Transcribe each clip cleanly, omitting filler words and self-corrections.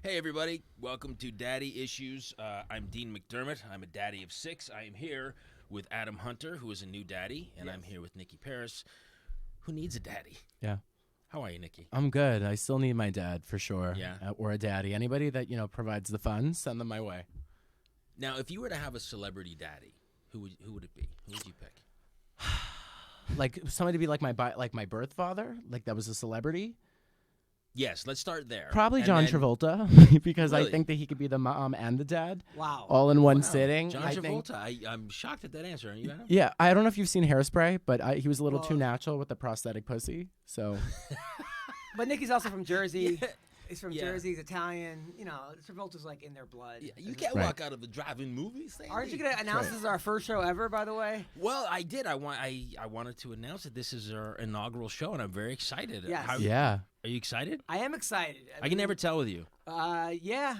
Hey, everybody. Welcome to Daddy Issues. I'm Dean McDermott. I'm a daddy of 6. I am here with Adam Hunter, who is a new daddy, and I'm here with Nicky Paris, who needs a daddy. Yeah. How are you, Nicky? I'm good. I still need my dad for sure. Yeah. Or a daddy. Anybody that, provides the funds, send them my way. Now, if you were to have a celebrity daddy, who would it be? Who would you pick? Like somebody to be like my birth father? Like that was a celebrity? Yes, let's start there. Probably And John then- Travolta because Really? I think that he could be the mom and the dad Wow. all in one Wow. sitting. John I think. Travolta. I'm shocked at that answer. Are you, Adam? Yeah, I don't know if you've seen Hairspray, but he was a little too Well- natural with the prosthetic pussy. So But Nicky's also from Jersey. Yeah. He's from Yeah. Jersey. He's Italian. Travolta's like in their blood. Yeah, you can't Right. walk out of a drive-in movie saying Aren't you that. gonna announce this is our first show ever? By the way. Well, I did. I wanted to announce that this is our inaugural show, and I'm very excited. Yes. yeah. Are you excited? I am excited. I can never tell with you. Yeah.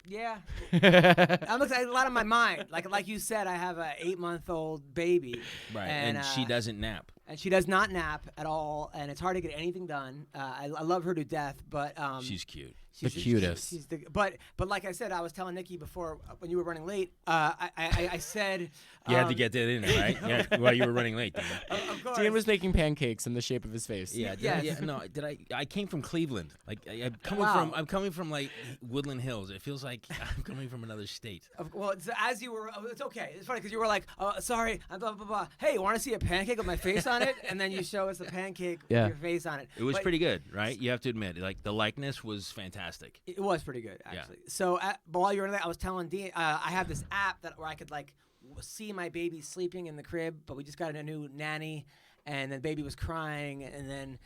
Yeah. I'm excited. A lot on my mind. Like you said, I have a 8-month-old baby. Right, And, and she doesn't nap. And she does not nap at all, and it's hard to get anything done. I love her to death, but She's cute. The cutest. She's but like I said, I was telling Nicky before when you were running late. I said You had to get that in, right? Yeah, while you were running late. Didn't you? Of course. Dan was making pancakes in the shape of his face. Yeah, Yes. yeah. No, did I? I came from Cleveland. Like Wow. I'm coming from like Woodland Hills. It feels like I'm coming from another state. Well, as you were, it's okay. It's funny because you were like, sorry, blah, blah, blah. Hey, you want to see a pancake with my face on it? And then you show us a pancake Yeah. with your face on it. It was But pretty good, right? You have to admit, like the likeness was fantastic. It was pretty good, Yeah. actually. So but while you were in there, I was telling Dean, I have this app where I could like see my baby sleeping in the crib, but we just got a new nanny, and the baby was crying, and then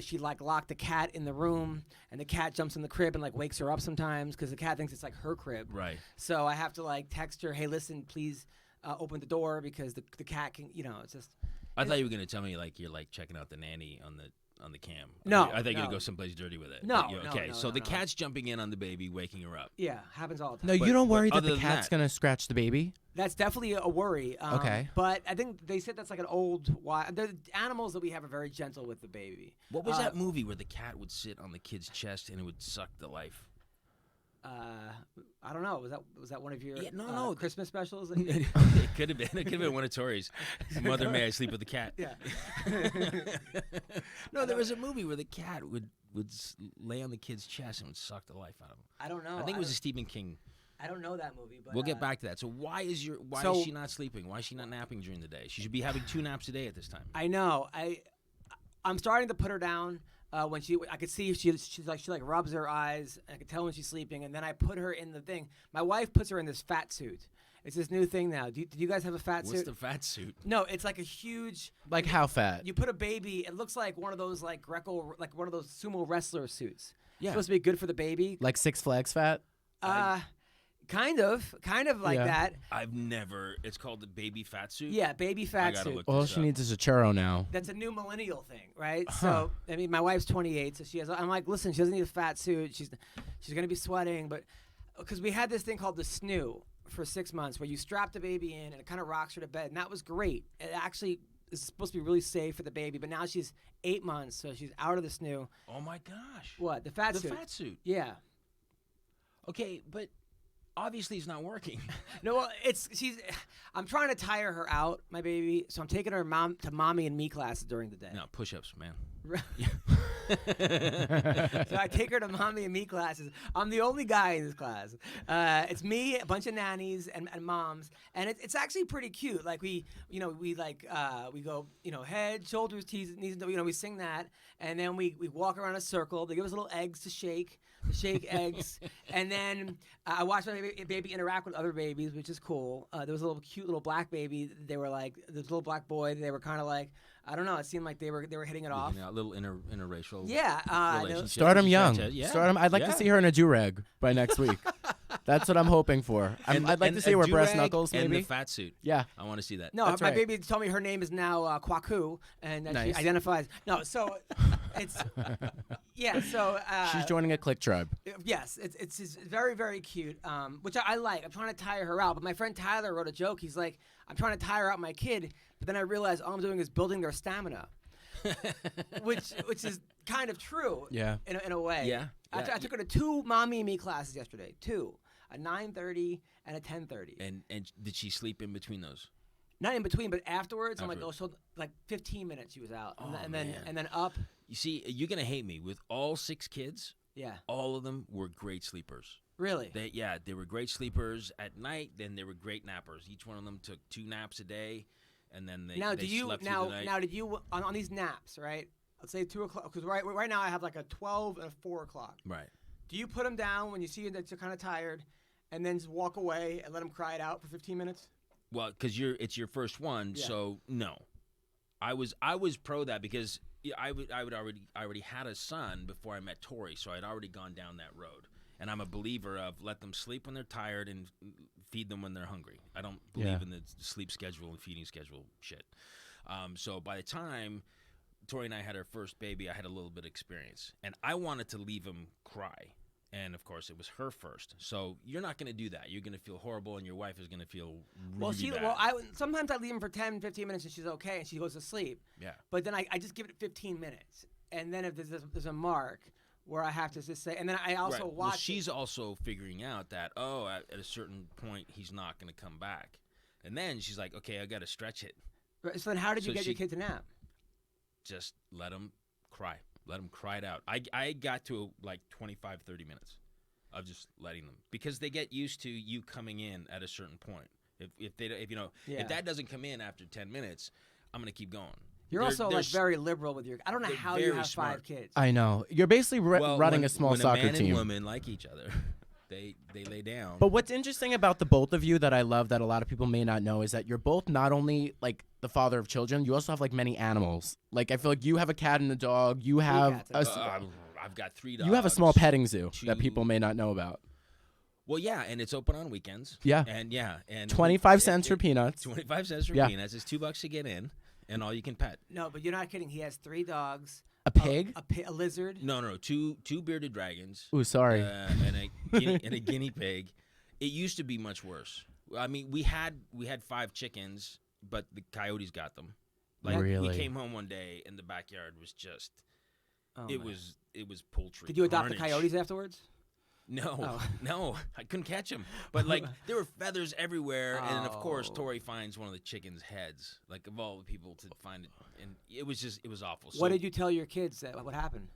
she like locked the cat in the room, and the cat jumps in the crib and like wakes her up sometimes because the cat thinks it's like her crib. Right. So I have to like text her, hey, listen, please open the door because the cat can, it's just. I thought you were gonna tell me like you're like checking out the nanny on the cam. No, I thought you were no. gonna go someplace dirty with it. No, But no, okay, no, so no, the no. cat's jumping in on the baby, waking her up. Yeah, happens all the time. No, But- you don't worry but that the other than cat's that- gonna scratch the baby. That's definitely a worry. Okay. But I think they said that's like an old. The animals that we have are very gentle with the baby. What was that movie where the cat would sit on the kid's chest and it would suck the life? I don't know. Was that one of your Yeah, no. Christmas specials? It could have been. It could have been one of Tori's. Mother, may I sleep with the cat? Yeah. No, there was a movie where the cat would lay on the kid's chest and would suck the life out of him. I don't know. I think it was a Stephen King. I don't know that movie, but We'll get back to that. So why is she not sleeping? Why is she not napping during the day? She should be having 2 naps a day at this time. I know. I'm starting to put her down. When I could see she rubs her eyes. I could tell when she's sleeping, and then I put her in the thing. My wife puts her in this fat suit. It's this new thing now. Do you guys have a fat What's suit? the fat suit? No, it's like a huge. Like how fat? You put a baby. It looks like one of those like like one of those sumo wrestler suits. Yeah. It's supposed to be good for the baby. Like Six Flags fat? Kind of like Yeah. that. I've never. It's called the baby fat suit. Yeah, baby I fat gotta suit. look All this she up. needs is a churro now. That's a new millennial thing, right? So I mean, my wife's 28, so she has. I'm like, listen, she doesn't need a fat suit. She's gonna be sweating, but because we had this thing called the snoo for 6 months, where you strap the baby in and it kind of rocks her to bed, and that was great. It actually is supposed to be really safe for the baby, but now she's 8 months, so she's out of the snoo. Oh my gosh. What the fat The suit? fat suit. Yeah. Okay, but obviously it's not working. No, well, I'm trying to tire her out, my baby. So I'm taking her to mommy and me classes during the day. No, push-ups, man. So I take her to mommy and me classes. I'm the only guy in this class. It's me, a bunch of nannies and moms, and it's actually pretty cute. Like we go, head, shoulders, knees, we sing that, and then we walk around a circle. They give us little eggs to shake eggs, and then I watch my baby interact with other babies, which is cool. There was a cute little black baby. They were like this little black boy. They were kind of like, I don't know. It seemed like they were hitting it off. A little interracial. Yeah, relationship. Start him young. Yeah. Start him. I'd like to see her in a do-rag by next week. That's what I'm hoping for. I'd like to see her with breast knuckles, and maybe. the fat suit. Yeah. I want to see that. No, That's my right. baby told me her name is now Kwaku, and that Nice. she identifies. No, so it's yeah. So She's joining a click tribe. yes, it's very very cute, which I like. I'm trying to tire her out, but my friend Tyler wrote a joke. He's like, I'm trying to tire out my kid, but then I realized all I'm doing is building their stamina. which is kind of true. Yeah. In a way. Yeah. I took her to 2 mommy and me classes yesterday. 2, a 9:30 and a 10:30. And did she sleep in between those? Not in between, but afterwards. I'm like, oh, so like 15 minutes she was out, and then up. You see, you're gonna hate me. With all 6 kids, Yeah. all of them were great sleepers. Really? They were great sleepers at night. Then they were great nappers. Each one of them took 2 naps a day, and then they slept through the night. Now did you on these naps, right? Let's say 2 o'clock, because right now I have like a 12 and a 4 o'clock. Right. Do you put them down when you see that you're kind of tired, and then just walk away and let them cry it out for 15 minutes? Well, because it's your first one, Yeah. so no. I was pro that because I already had a son before I met Tori, so I'd already gone down that road. And I'm a believer of let them sleep when they're tired and feed them when they're hungry. I don't believe in the sleep schedule and feeding schedule shit. So by the time Tori and I had our first baby, I had a little bit of experience. And I wanted to leave him cry. And, of course, it was her first. So you're not going to do that. You're going to feel horrible, and your wife is going to feel really bad. Sometimes I leave him for 10, 15 minutes, and she's okay, and she goes to sleep. Yeah. But then I just give it 15 minutes. And then if there's a mark where I have to just say, and then I also watch. Well, she's also figuring out that, at a certain point, he's not going to come back. And then she's like, okay, I got to stretch it. So then how did you get your kid to nap? Just let him cry. Let them cry it out. I got to like 25, 30 minutes of just letting them, because they get used to you coming in at a certain point. If that doesn't come in after 10 minutes, I'm gonna keep going. You're also like very liberal with your. I don't know how you have smart. 5 kids. I know. You're basically running a small soccer when a man team. and woman like each other, they lay down. But what's interesting about the both of you that I love that a lot of people may not know is that you're both not only like the father of children, you also have like many animals. Like I feel like you have a cat and a dog. You have I've got 3 dogs. You have a small petting zoo 2 that people may not know about. Well, yeah, and it's open on weekends. Yeah. And 25 cents for peanuts. 25 cents for peanuts. It's $2 to get in, and all you can pet. No, but you're not kidding. He has 3 dogs. A pig? A lizard. No, 2 bearded dragons. Ooh, sorry. And a guinea pig. It used to be much worse. I mean, we had 5 chickens, but the coyotes got them. Like really? We came home one day and the backyard was just it was poultry. Did you adopt carnage. the coyotes afterwards? No, no, I couldn't catch them. But like there were feathers everywhere, and of course Tori finds one of the chickens' heads. Like of all the people to find it, and it was awful. So what did you tell your kids that what happened?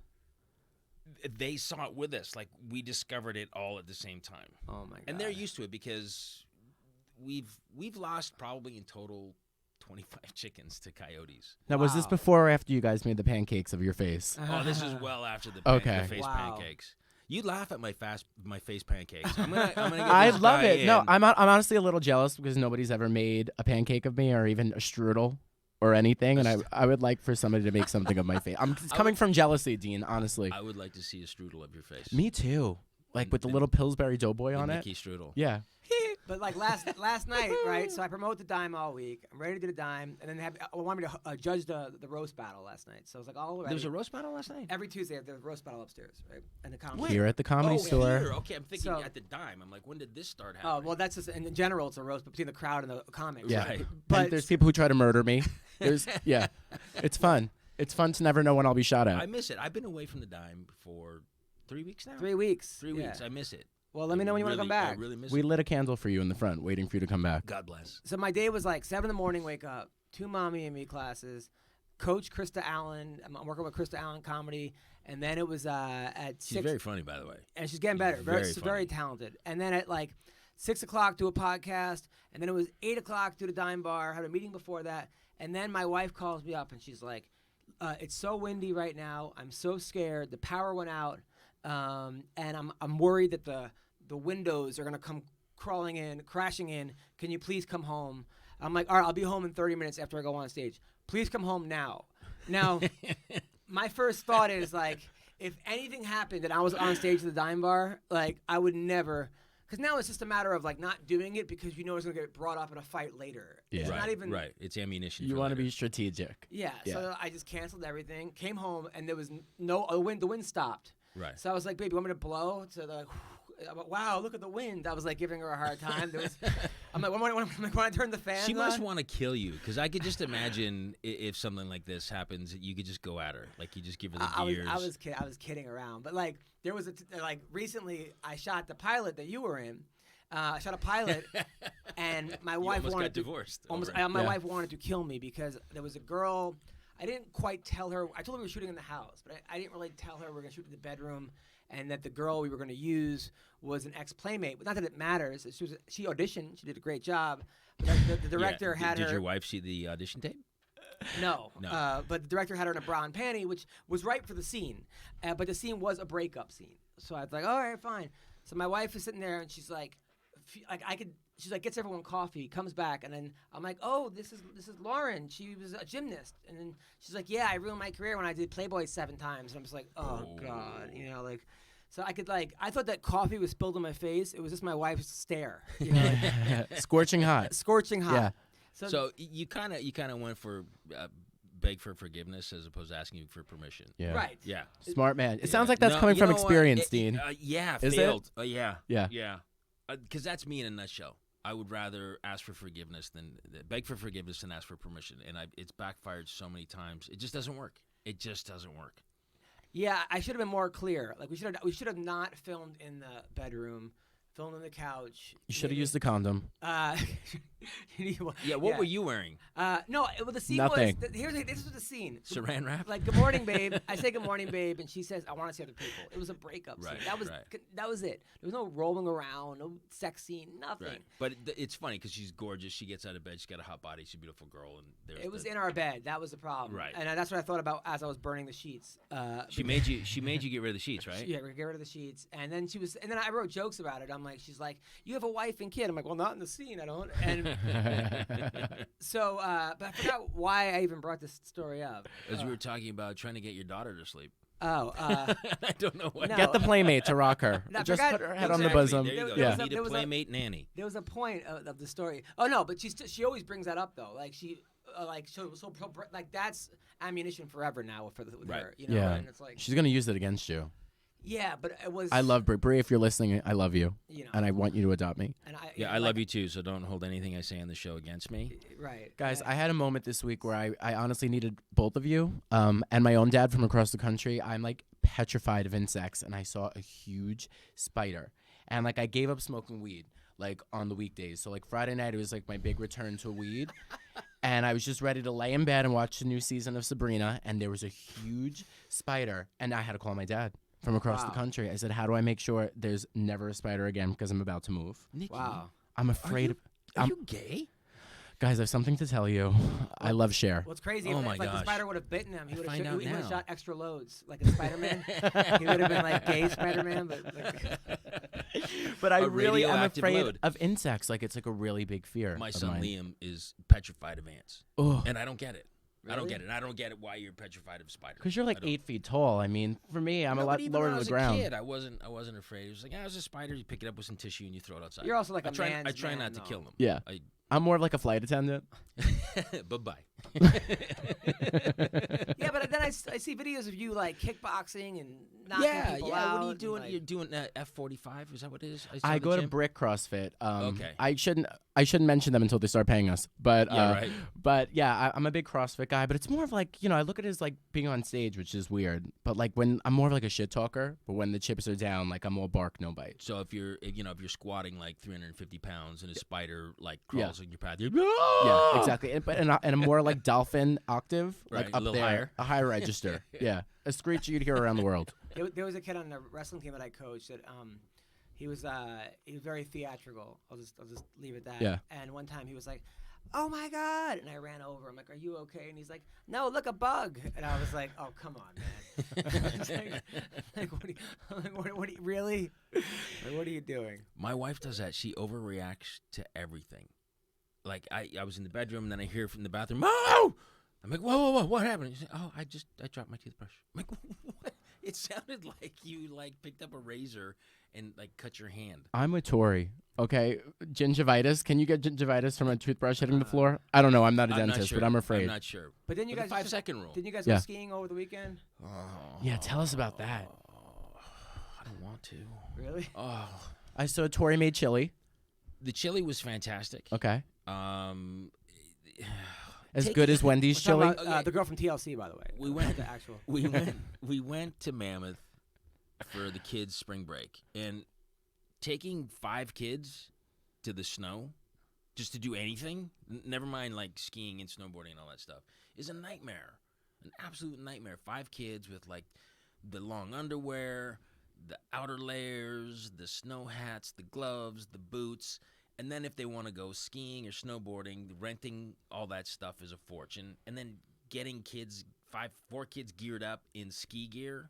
They saw it with us. Like we discovered it all at the same time. Oh my god! And they're used to it because we've lost probably in total 25 chickens to coyotes. Now, was this before or after you guys made the pancakes of your face? Oh, this is well after the face pancakes. You laugh at my face pancakes. I'm gonna get I this love guy it. in. No, I'm honestly a little jealous because nobody's ever made a pancake of me or even a strudel or anything, and I would like for somebody to make something of my face. It's coming from jealously, Dean, honestly. I would like to see a strudel of your face. Me too. Like with the little Pillsbury Doughboy on it. Nicky strudel. Yeah. But like last night, right? So I promote the dime all week. I'm ready to do the dime, and then I want me to judge the roast battle last night. So I was like, all ready. There was a roast battle last night? Every Tuesday, the roast battle upstairs, right? And the comedy. Here at the Comedy Store. Here. Okay, I'm thinking at the dime. I'm like, when did this start happening? Oh, well, that's just in general, it's a roast between the crowd and the comics. Yeah. Right. But there's people who try to murder me. Yeah. It's fun. It's fun to never know when I'll be shot at. I miss it. I've been away from the dime for 3 weeks now. 3 weeks. 3 weeks. I miss it. Well, let me know when you want to come back. I really miss We it. lit a candle for you in the front, waiting for you to come back. God bless. So my day was like 7 in the morning, wake up, 2 mommy and me classes, coach Krista Allen. I'm working with Krista Allen comedy, and then it was at 6. She's very funny, by the way. And she's getting better. She's very talented. And then at like 6 o'clock, do a podcast, and then it was 8 o'clock, do the dime bar. Had a meeting before that, and then my wife calls me up, and she's like, "It's so windy right now. I'm so scared. The power went out, and I'm worried that the windows are going to come crashing in. Can you please come home?" I'm like, all right, I'll be home in 30 minutes after I go on stage. Please come home now. Now, my first thought is like, if anything happened and I was on stage at the dime bar, like I would never, because now it's just a matter of like not doing it because you know it's going to get brought up in a fight later. Yeah. It's not even. Right. It's ammunition. You want to be strategic. Yeah. So I just canceled everything, came home, and there was the wind stopped. Right. So I was like, baby, you want me to blow? So they're like, wow, look at the wind. I was like giving her a hard time. I'm like, when I turned the fan She must on, want to kill you, because I could just imagine if something like this happens, you could just go at her, like you just give her the ears. I was kidding around, but like there was like recently I shot the pilot that you were in. I shot a pilot, and my wife wanted divorced. My wife wanted to kill me because there was a girl. I didn't quite tell her. I told her we were shooting in the house, but I didn't really tell her we were going to shoot in the bedroom, and that the girl we were going to use was an ex-playmate. But not that it matters. She auditioned. She did a great job. But the director had her. Did your wife see the audition tape? No. But the director had her in a bra and panty, which was right for the scene. But the scene was a breakup scene. So I was like, all right, fine. So my wife is sitting there, and she's like, she's like, gets everyone coffee, comes back, and then I'm like, oh, this is Lauren. She was a gymnast. And then she's like, yeah, I ruined my career when I did Playboy 7 times. And I'm just like, oh God, like. So I thought that coffee was spilled on my face. It was just my wife's stare. Scorching hot. Scorching hot. Yeah. So you kind of went for beg for forgiveness as opposed to asking you for permission. Yeah. Right. Yeah. Smart man. It sounds like that's coming from experience, Dean. Yeah. Is failed. it? Yeah. Yeah. Yeah. Because that's me in a nutshell. I would rather ask for forgiveness than beg for forgiveness than ask for permission, and it's backfired so many times. It just doesn't work. It just doesn't work. Yeah, I should have been more clear. Like we should have not filmed in the bedroom, filmed on the couch. You should have used the condom. Yeah, what were you wearing? No, the scene Nothing. was. This was the scene. Saran wrap? Like, good morning, babe. I say good morning, babe, and she says, I want to see other people. It was a breakup Right, scene. That was it. There was no rolling around, no sex scene, nothing. Right. But it's funny because she's gorgeous. She gets out of bed. She's got a hot body. She's a beautiful girl. And It was in our bed. That was the problem. Right. And that's what I thought about as I was burning the sheets. She made you get rid of the sheets, right? Yeah, get rid of the sheets. And then I wrote jokes about it. She's like, you have a wife and kid. I'm like, well, not in the scene. I don't. And so, but I forgot why I even brought this story up. As we were talking about trying to get your daughter to sleep. Oh, I don't know what. No. Get the playmate to rock her. No, Just put her head on the Exactly. bosom. There you go. Yeah. You need a playmate nanny. There was a point of the story. Oh no, but she always brings that up though. Like she. Like that's ammunition forever now with Right. her, you know. Yeah. And it's like, She's gonna use it against you. yeah, but it was. I love Brie. Brie, if you're listening, I love you, you know, and I want you to adopt me. and I love you too. So don't hold anything I say on the show against me. Right, Guys, I had a moment this week where I honestly needed both of you, and my own dad from across the country. I'm like petrified of insects, and I saw a huge spider, and like I gave up smoking weed like on the weekdays. So like Friday night, it was like my big return to weed. And I was just ready to lay in bed and watch the new season of Sabrina, and there was a huge spider, and I had to call my dad from across the country. I said, how do I make sure there's never a spider again because I'm about to move? Nicky, Wow. I'm afraid. Are you gay? Guys, I have something to tell you. I love Cher. What's crazy? Oh if, my if, like, the gosh. spider would have bitten him, he would find have out now. shot extra loads, like a Spider-Man. He would have been like gay Spider-Man, but. But I A really am radioactive afraid load. of insects. Like, it's like a really big fear. My of son mine. Liam is petrified of ants, Ugh. and I don't get it. I don't Really? get it. I don't get it why you're petrified of spiders. Because you're like I don't- 8 feet tall. I mean, for me, I'm No, a but lot even lower when to I the was ground. a kid, I wasn't afraid. It was like, it was a spider. You pick it up with some tissue and you throw it outside. You're also like I a try. man's I try man, not to though. kill them. Yeah. I'm more of like a flight attendant. Bye bye. Yeah, but then I see videos of you like kickboxing and knocking people out. What are you and, doing? like- You're doing F45. Is that what it is? I saw go the to gym. Brick CrossFit. Okay. I shouldn't mention them until they start paying us. But Yeah, right. But yeah, I'm a big CrossFit guy. But it's more of like, I look at it as like being on stage, which is weird. But like when I'm more of like a shit talker. But when the chips are down, like I'm all bark, no bite. So if you're squatting like 350 pounds and a spider like Yeah. crawls in your path, you're Yeah, exactly. And a more like dolphin octave, Right, like a up little there, higher. a high register. Yeah, a screech you'd hear around the world. There was a kid on the wrestling team that I coached that he was very theatrical. I'll just leave it that. Yeah. And one time he was like, "Oh my God!" And I ran over. I'm like, "Are you okay?" And he's like, "No, look, a bug." And I was like, "Oh, come on, man!" I was what are you really? Like, what are you doing? My wife does that. She overreacts to everything. Like I was in the bedroom and then I hear from the bathroom, "Oh!" I'm like, whoa, what happened? She said, "Oh, I dropped my toothbrush." I'm like, what? It sounded like you like picked up a razor and like cut your hand. I'm with Tori. Okay, gingivitis. Can you get gingivitis from a toothbrush hitting the floor? I don't know. I'm not a I'm not dentist, sure. but I'm afraid. I'm not sure. But then you With guys the 5-second rule. Didn't you guys Yeah. go skiing over the weekend? Oh, Yeah, tell us about that. I don't want to. Really? Oh, I saw Tori made chili. the chili was fantastic. Okay. As Take good it- as Wendy's We're talking chili. about, the girl from TLC, by the way. We went- the actual. we went to Mammoth for the kids' spring break, and taking 5 kids to the snow just to do anything, never mind like skiing and snowboarding and all that stuff, is a nightmare, an absolute nightmare. 5 kids with like the long underwear, the outer layers, the snow hats, the gloves, the boots. And then if they want to go skiing or snowboarding, renting all that stuff is a fortune. And then getting kids, 4 kids geared up in ski gear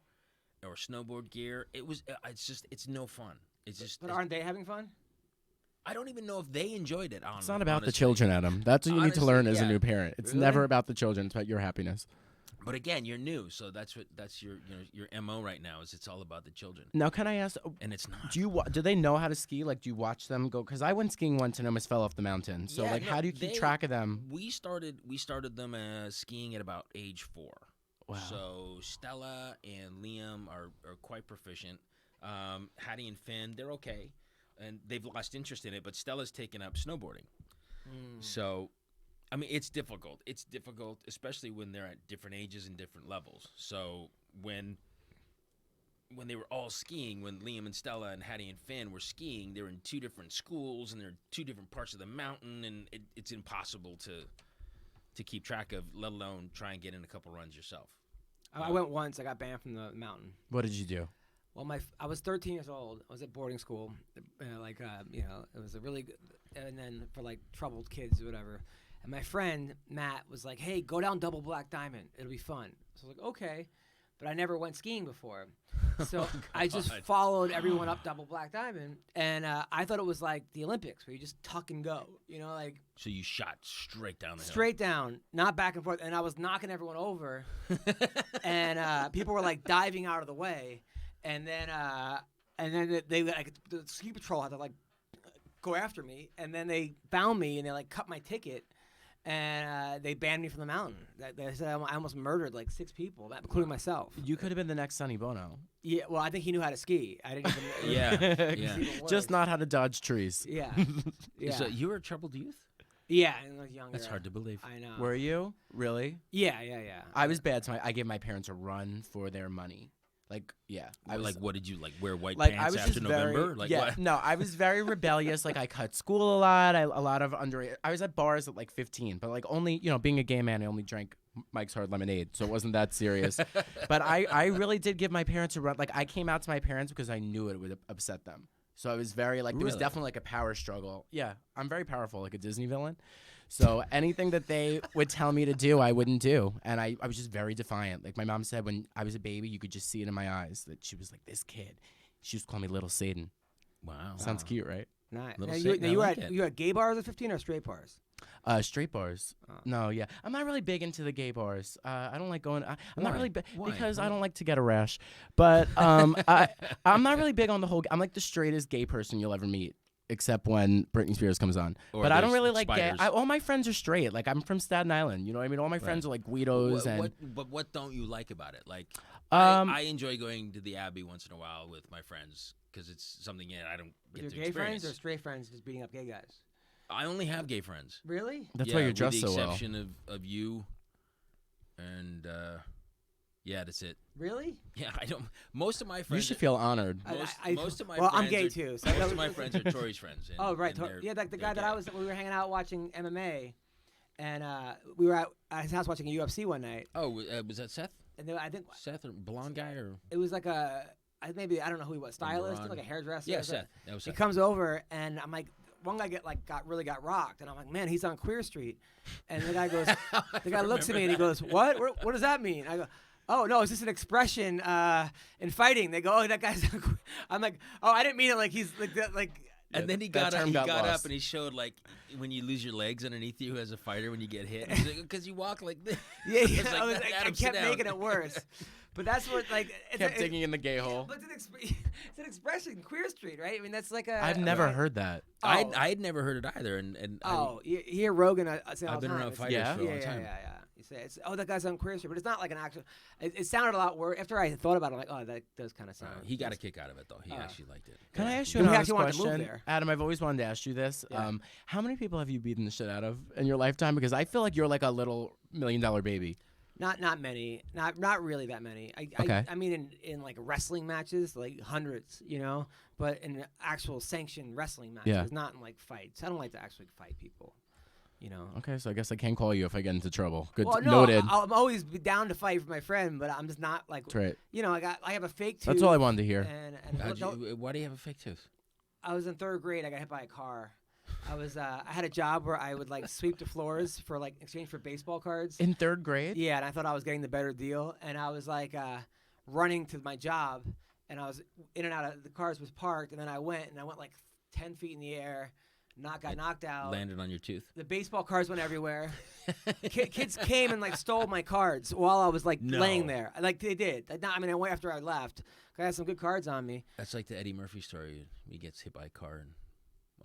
or snowboard gear, it's no fun. It's just. But aren't they having fun? I don't even know if they enjoyed it. It's not about the honestly. children, Adam. That's what you need to Honestly, learn as a yeah. new parent. It's Really? never about the children. It's about your happiness. But again, you're new, so that's your MO right now is it's all about the children, Now, can I ask? and it's not. Do they know how to ski? Like, do you watch them go? Because I went skiing once and almost fell off the mountain. So, Yeah, like, no, how do you keep track of them? We started them skiing at about age 4. Wow. So Stella and Liam are quite proficient. Hattie and Finn, they're okay, and they've lost interest in it. But Stella's taken up snowboarding. So, I mean, it's difficult. It's difficult, especially when they're at different ages and different levels. So when they were all skiing, when Liam and Stella and Hattie and Finn were skiing, they're in 2 different schools and they're in 2 different parts of the mountain, and it's impossible to keep track of, let alone try and get in a couple runs yourself. I went once. I got banned from the mountain. What did you do? Well, I was 13 years old. I was at boarding school. It was a really good, and then for like troubled kids or whatever. And my friend Matt was like, "Hey, go down Double Black Diamond. It'll be fun." So I was like, "Okay," but I never went skiing before, so I just followed everyone up Double Black Diamond, and I thought it was like the Olympics where you just tuck and go, like So you shot straight down the hill. straight down, not back and forth. And I was knocking everyone over, and people were like diving out of the way. And then they like the ski patrol had to like go after me, and then they found me and they like cut my ticket, and they banned me from the mountain. They said I almost murdered like 6 people, including myself. You could have been the next Sonny Bono. Yeah, well, I think he knew how to ski. I didn't even. Yeah, It's yeah. even worse. Just not how to dodge trees. Yeah, yeah, So you were a troubled youth? yeah. And I was younger. That's hard to believe. I know. Were you? Really? Yeah. I was bad. So I gave my parents a run for their money. Like, yeah. I was like, what did you like? Wear white like, pants I was after just November? very, Like, yeah, what? no, I was very rebellious. Like, I cut school a lot. A lot of I was at bars at like 15, but like only, being a gay man, I only drank Mike's Hard Lemonade, so it wasn't that serious. But I really did give my parents a run. Like, I came out to my parents because I knew it would upset them. So I was very like, there was Really? definitely like a power struggle. Yeah, I'm very powerful, like a Disney villain. So anything that they would tell me to do, I wouldn't do. And I was just very defiant. Like my mom said when I was a baby, you could just see it in my eyes that she was like, this kid. She used to call me Little Satan. Wow. Sounds cute, right? Nice. Little Now, Satan, I you were like at it. you were at gay bars at 15 or straight bars? Straight bars. Oh. No, yeah. I'm not really big into the gay bars. I don't like going. I'm not Why? really Why? because I don't like to get a rash. But I'm not really big on the whole. I'm like the straightest gay person you'll ever meet, except when Britney Spears comes on. Or But I don't there's really like gay. spiders. All my friends are straight. Like I'm from Staten Island. You know what I mean? All my friends are like Guidos But what don't you like about it? Like, Um, I enjoy going to the Abbey once in a while with my friends because it's something I don't With get your to gay experience. friends or straight friends just beating up gay guys? I only have gay friends. Really? That's Yeah, why you're dressed with the so well. exception of you, and yeah, that's it. Really? Yeah, I don't. Most of my You friends. should feel honored. Most of my well, friends I'm gay are, too. So most that of my was- friends are Tori's friends. And, Oh, right. and they're- Yeah, the they're guy that gay. we were hanging out watching MMA, and we were at his house watching a UFC one night, Oh, was that Seth? and then I think Seth or blonde guy or? it was like I don't know who he was, stylist, Ron. like a hairdresser. Yeah, or something. Seth. That was He Seth. comes over, and I'm like, one guy got rocked, and I'm like, man, he's on Queer Street, and the guy goes, the guy looks at me and he goes, what? What does that mean? I go, oh no, it's just an expression in fighting. They go, oh, that guy's. I'm like, oh, I didn't mean it like he's like that, like. And then he that got up. term He got got lost. up and he showed like when you lose your legs underneath you as a fighter when you get hit. Because you walk like this. Yeah, It's yeah. like, I Adam, sit kept down. making it worse, but that's what like. Kept digging in the gay hole. But it's an expression, Queer Street, right? I mean, that's like a. I've never heard that. Oh. I had never heard it either, and Oh, you hear Rogan say all I've the been time. around It's- fighters Yeah? for a long yeah, time. yeah. You say it's that guy's on Christian, but it's not like an actual. It sounded a lot worse after I thought about it. I'm like, oh, that does kind of sound. He got a kick out of it though. He actually liked it. Can I ask you We another actually wanted to move question? there. Adam, I've always wanted to ask you this. Yeah. How many people have you beaten the shit out of in your lifetime? Because I feel like you're like a little $1 million baby. Not many. Not really that many. Okay. I mean, in like wrestling matches, like hundreds, you know. But in actual sanctioned wrestling matches, not in like fights. I don't like to actually fight people, you know. Okay, so I guess I can't call you if I get into trouble. Good, Well, no, noted. I'm always be down to fight for my friend, but I'm just not like. That's right. You know, I have a fake tooth. That's all I wanted to hear. And Why do you have a fake tooth? I was in 3rd grade. I got hit by a car. I had a job where I would like sweep the floors for like exchange for baseball cards. In 3rd grade? Yeah, and I thought I was getting the better deal, and I was like running to my job, and I was in and out of the cars was parked, and then I went like 10 feet in the air, got knocked out. Landed on your tooth. The baseball cards went everywhere. Kids came and like stole my cards while I was like laying there. Like they did. I mean, I went after I left. I had some good cards on me. That's like the Eddie Murphy story. He gets hit by a car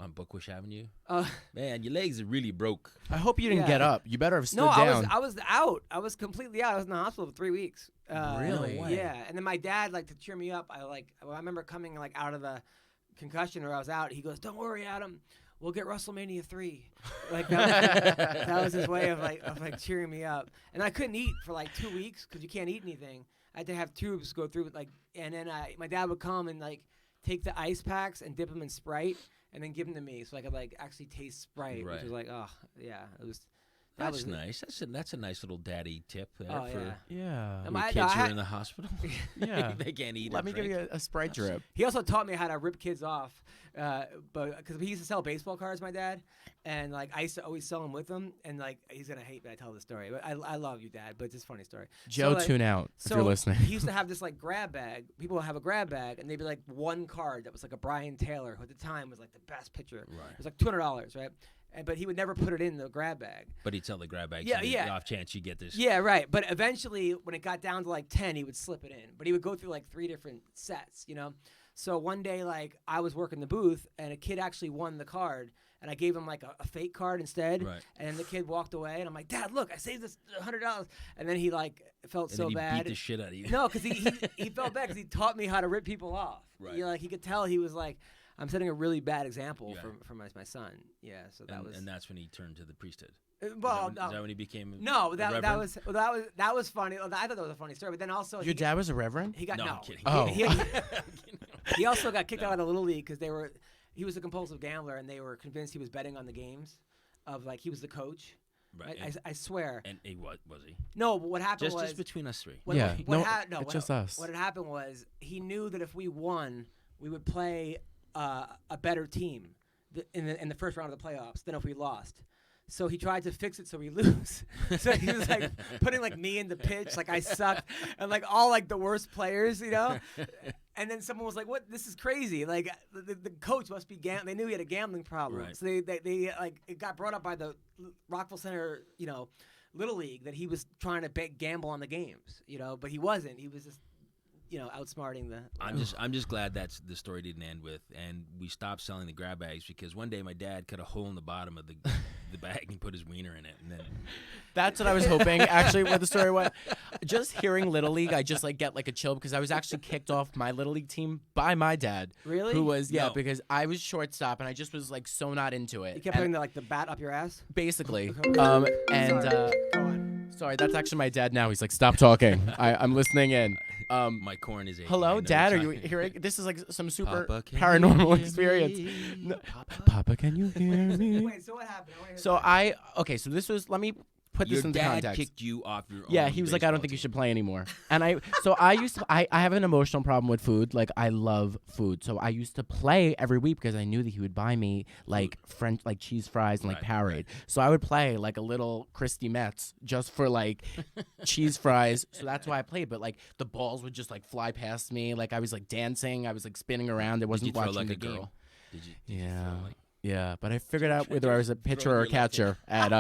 on Bookwish Avenue. Uh, Man, your legs are really broke. I hope you didn't get up. You better have stood No, down. I was out. I was completely out. I was in the hospital for 3 weeks. Really? No way. Yeah. And then my dad, like, to cheer me up, I remember coming like out of the concussion where I was out. He goes, "Don't worry, Adam. We'll get WrestleMania 3." Like that was his way of like cheering me up. And I couldn't eat for like 2 weeks because you can't eat anything. I had to have tubes go through like, and then my dad would come and like take the ice packs and dip them in Sprite and then give them to me so I could like actually taste Sprite, which was like, oh yeah, it was. That's nice. That's a nice little daddy tip there for Yeah. your kids who are in the hospital. Yeah. They can't eat. Let me give you a Sprite drip. He also taught me how to rip kids off, but because he used to sell baseball cards, my dad, and like I used to always sell them with him, and like he's gonna hate me I tell the story, but I love you, Dad, but it's just a funny story. Joe, like, tune out if you're listening. He used to have this like grab bag. People would have a grab bag, and they'd be like one card that was like a Brian Taylor, who at the time was like the best pitcher. Right. It was like $200, right? But he would never put it in the grab bag. But he'd sell the grab bags. Yeah. Off chance you get this. Yeah, right. But eventually, when it got down to like 10, he would slip it in. But he would go through like 3 different sets, you know? So one day, like, I was working the booth, and a kid actually won the card, and I gave him like a fake card instead. Right. And the kid walked away, and I'm like, "Dad, look, I saved this $100." And then he like felt so then he bad. beat the shit out of you. No, because he felt bad because he taught me how to rip people off. Right. You know, like he could tell he was like, I'm setting a really bad example for my son. Yeah, so that was. And that's when he turned to the priesthood. Well, is that when he became? No, a that reverend? was funny. I thought that was a funny story, but then also Your dad was a reverend? he got No, no. I'm kidding. Oh. He also got kicked out of the little league because he was a compulsive gambler and they were convinced he was betting on the games, of like he was the coach. Right. I swear. And he was he? No, but what happened was Just between us three. It's just us. What had happened was he knew that if we won, we would play a better team in the first round of the playoffs than if we lost. So he tried to fix it so we lose. So he was like putting like me in the pitch, like I sucked, and like all like the worst players, you know. And then someone was like, "What? This is crazy! Like the coach must be They knew he had a gambling problem, Right. so they like it got brought up by the Rockville Center, you know, Little League that he was trying to gamble on the games, you know, but he wasn't. He was just, you know, outsmarting the. I'm just glad that's the story didn't end with, and we stopped selling the grab bags because one day my dad cut a hole in the bottom of the bag and put his wiener in it, and then. That's what I was hoping, actually, where the story went. Just hearing Little League, I just, like, get, like, a chill because I was actually kicked off my Little League team by my dad. Really? Who was, No. because I was shortstop, and I just was, like, so not into it. You kept putting the bat up your ass. Basically. Okay. Go on. Sorry, that's actually my dad now. He's like, stop talking. I'm listening in. My corn is aching. I Hello, know Dad, are you're you hearing? This is like some super Papa, can paranormal you hear experience. me? No, Papa? Papa, can you hear me? Wait, so what happened? So this was, let me put Your this into dad context. kicked you off your own. Yeah, he was like, I don't baseball think you team. should play anymore. And I have an emotional problem with food. Like, I love food. So I used to play every week because I knew that he would buy me like French, like cheese fries and like Right, Powerade. So I would play like a little Christy Metz just for like cheese fries. So that's why I played. But like the balls would just like fly past me. Like I was like dancing. I was like spinning around. I Did you wasn't throw watching like the a game. girl? Did you Yeah. throw, like, Yeah, but I figured out whether I was a pitcher or a your left catcher at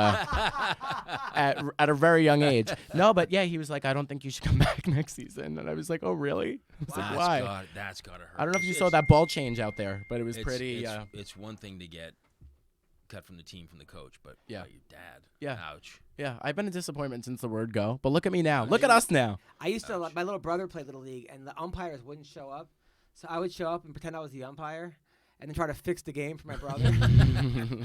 a very young age. No, but yeah, he was like, I don't think you should come back next season. And I was like, oh, really? I was like, why? That's gotta hurt. I don't know if you It's- saw that ball change out there, but it was it's- pretty. It's one thing to get cut from the team from the coach, but Yeah. your dad. Yeah. Ouch. Yeah, I've been a disappointment since the word go. But look at me now. Look at us now. I used to. My little brother played Little League, and the umpires wouldn't show up, so I would show up and pretend I was the umpire, and then try to fix the game for my brother.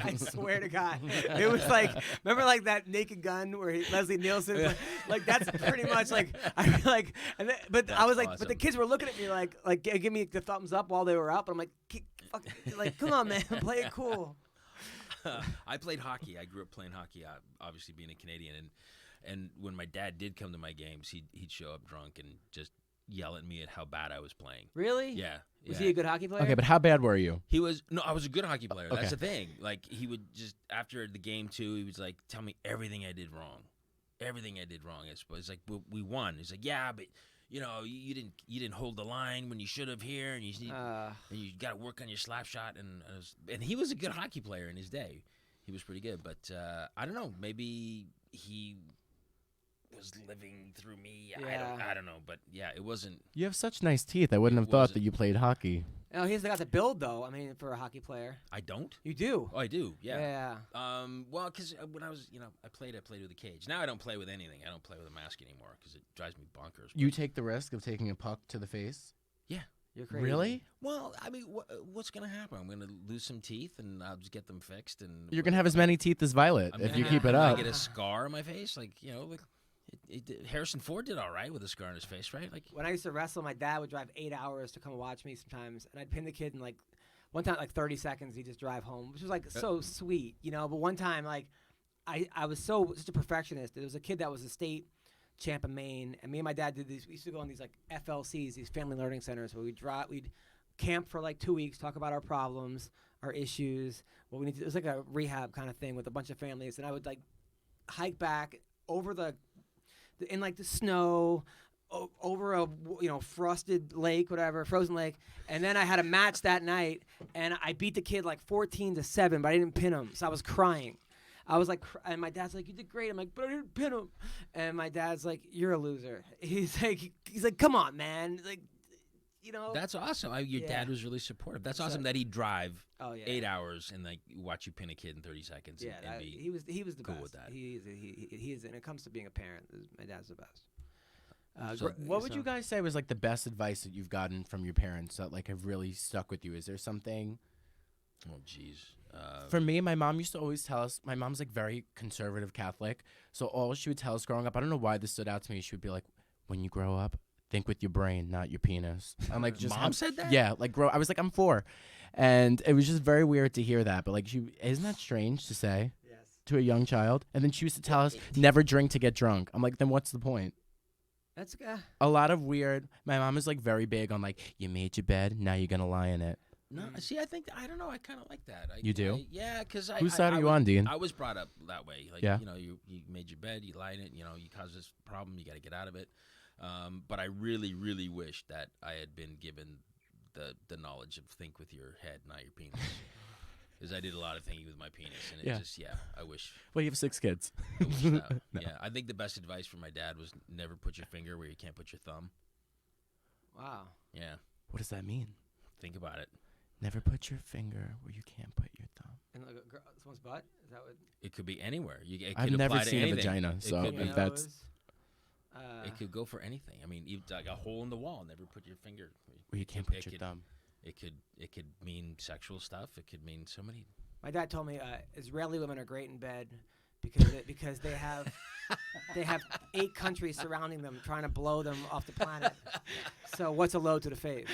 I swear to God, it was like, remember like that Naked Gun where Leslie Nielsen, like that's pretty much like I feel like, but I was like, awesome. but the kids were looking at me like give me the thumbs up while they were up, and I'm like, come on, man, play it cool. I played hockey. I grew up playing hockey, obviously being a Canadian, and when my dad did come to my games, he'd show up drunk and just yell at me at how bad I was playing. Really? Yeah. Was he a good hockey player? Okay, but how bad were you? He was I was a good hockey player. Okay. That's the thing. Like he would just after the game too, he was like, "Tell me everything I did wrong, everything I did wrong." It's like we won. He's like, "Yeah, but you know you didn't hold the line when you should have here, and you got to work on your slap shot." And he was a good hockey player in his day. He was pretty good, but I don't know. Maybe he was living through me. Yeah. I don't know, but yeah, it wasn't. You have such nice teeth. I wouldn't have thought that you played hockey. Oh, he's got the build though. I mean, for a hockey player. I don't. You do. Oh, I do. Yeah. Yeah. Well, because when I was, I played with a cage. Now I don't play with anything. I don't play with a mask anymore because it drives me bonkers. You take the risk of taking a puck to the face? Yeah. You're crazy. Really? Well, I mean, what's gonna happen? I'm gonna lose some teeth, and I'll just get them fixed. And You're gonna have as many teeth as Violet if you keep it I up. get a scar on my face, like Harrison Ford did all right with a scar on his face, right? Like When I used to wrestle, my dad would drive 8 hours to come watch me sometimes, and I'd pin the kid in like one time like 30 seconds. He'd just drive home, which was like so sweet, But one time, like I was such a perfectionist. There was a kid that was a state champ in Maine, and me and my dad did these. We used to go on these like FLCs, these family learning centers, where we'd camp for like 2 weeks, talk about our problems, our issues, what we need to do. It was like a rehab kind of thing with a bunch of families, and I would like hike back over in like the snow over a frosted lake, whatever, frozen lake, and then I had a match that night, and I beat the kid like 14-7, but I didn't pin him, so I was crying. I was like, and my dad's like, "You did great." I'm like, "But I didn't pin him," and my dad's like, "You're a loser." He's like, "Come on, man, like." That's awesome. Your dad was really supportive. That's awesome that he'd drive 8 hours and like watch you pin a kid in 30 seconds. Yeah, and he was the cool best. with that. He is, and it comes to being a parent, my dad's the best. What would you guys say was like the best advice that you've gotten from your parents that like have really stuck with you? Is there something? Oh, geez. For me, my mom used to always tell us. My mom's like very conservative Catholic, so all she would tell us growing up. I don't know why this stood out to me. She would be like, "When you grow up, think with your brain, not your penis." I'm like, just Mom said that? Yeah, like I was like, I'm 4, and it was just very weird to hear that. But like, isn't that strange to say to a young child? And then she used to tell us, never drink to get drunk. I'm like, then what's the point? That's a lot of weird. My mom is like very big on like, you made your bed, now you're gonna lie in it. No, see, I don't know. I kind of like that. You do? Yeah, because Whose side are you on, Dean? I was brought up that way. Like, you made your bed, you lied in it. You caused this problem. You got to get out of it. But I really, really wish that I had been given the knowledge of think with your head, not your penis. Because I did a lot of thinking with my penis, and I wish. Well, you have 6 kids. I wish that. No. Yeah, I think the best advice from my dad was never put your finger where you can't put your thumb. Wow. Yeah. What does that mean? Think about it. Never put your finger where you can't put your thumb. In like someone's butt? Is that what? It could be anywhere. I've never seen a vagina, so if that's. It could go for anything. I mean, even like a hole in the wall. Never put your finger where you can't put your thumb. It could mean sexual stuff. It could mean so many. My dad told me Israeli women are great in bed because they have 8 countries surrounding them trying to blow them off the planet. So what's a load to the face?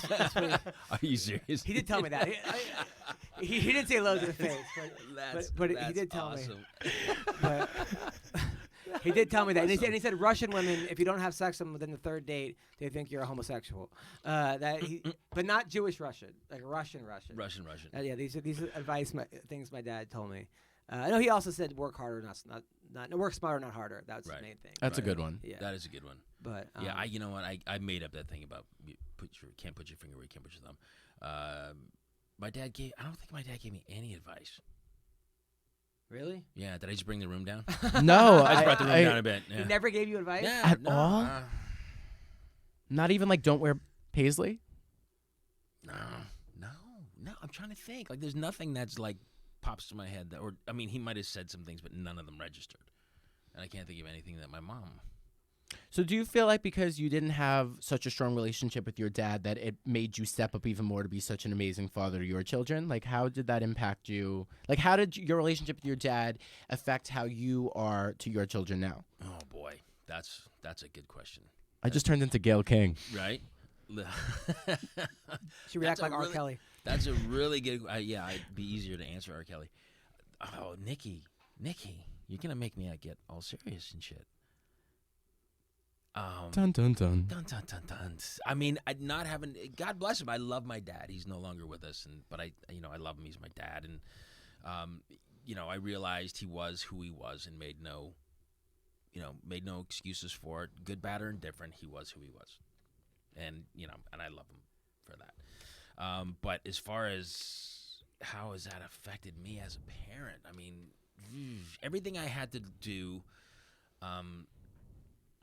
That's what Are you serious? He did tell me that. He didn't say load to the face, but he did tell awesome. me. But, he did tell me that, and he said Russian women, if you don't have sex with them within the 3rd date, they think you're a homosexual. But not Jewish Russian, like Russian. Russian. Yeah, these are advice things my dad told me. I know he also said work harder, not work smarter, not harder. That's the main thing. That's a good one. Yeah. That is a good one. But you know what? I made up that thing about can't put your finger where you can't put your thumb. I don't think my dad gave me any advice. Really? Yeah. Did I just bring the room down? No, I just brought the room down a bit. Yeah. He never gave you advice? Yeah, At all? Not even like don't wear paisley? No. I'm trying to think. Like, there's nothing that's like pops to my head. He might have said some things, but none of them registered. and I can't think of anything that my mom. So do you feel like because you didn't have such a strong relationship with your dad that it made you step up even more to be such an amazing father to your children? Like, how did that impact you? Like, how did your relationship with your dad affect how you are to your children now? Oh boy, that's a good question. I just turned into Gayle King. Right? She reacts like R. Kelly. That's a really good. Yeah, it'd be easier to answer R. Kelly. Oh, Nicky, you're gonna make me get all serious and shit. Dun dun dun. Dun dun dun dun. I mean, not having. God bless him. I love my dad. He's no longer with us, but I love him. He's my dad, and I realized he was who he was, and made no excuses for it, good, bad, or indifferent. He was who he was, and and I love him for that. But as far as how has that affected me as a parent, I mean, everything I had to do.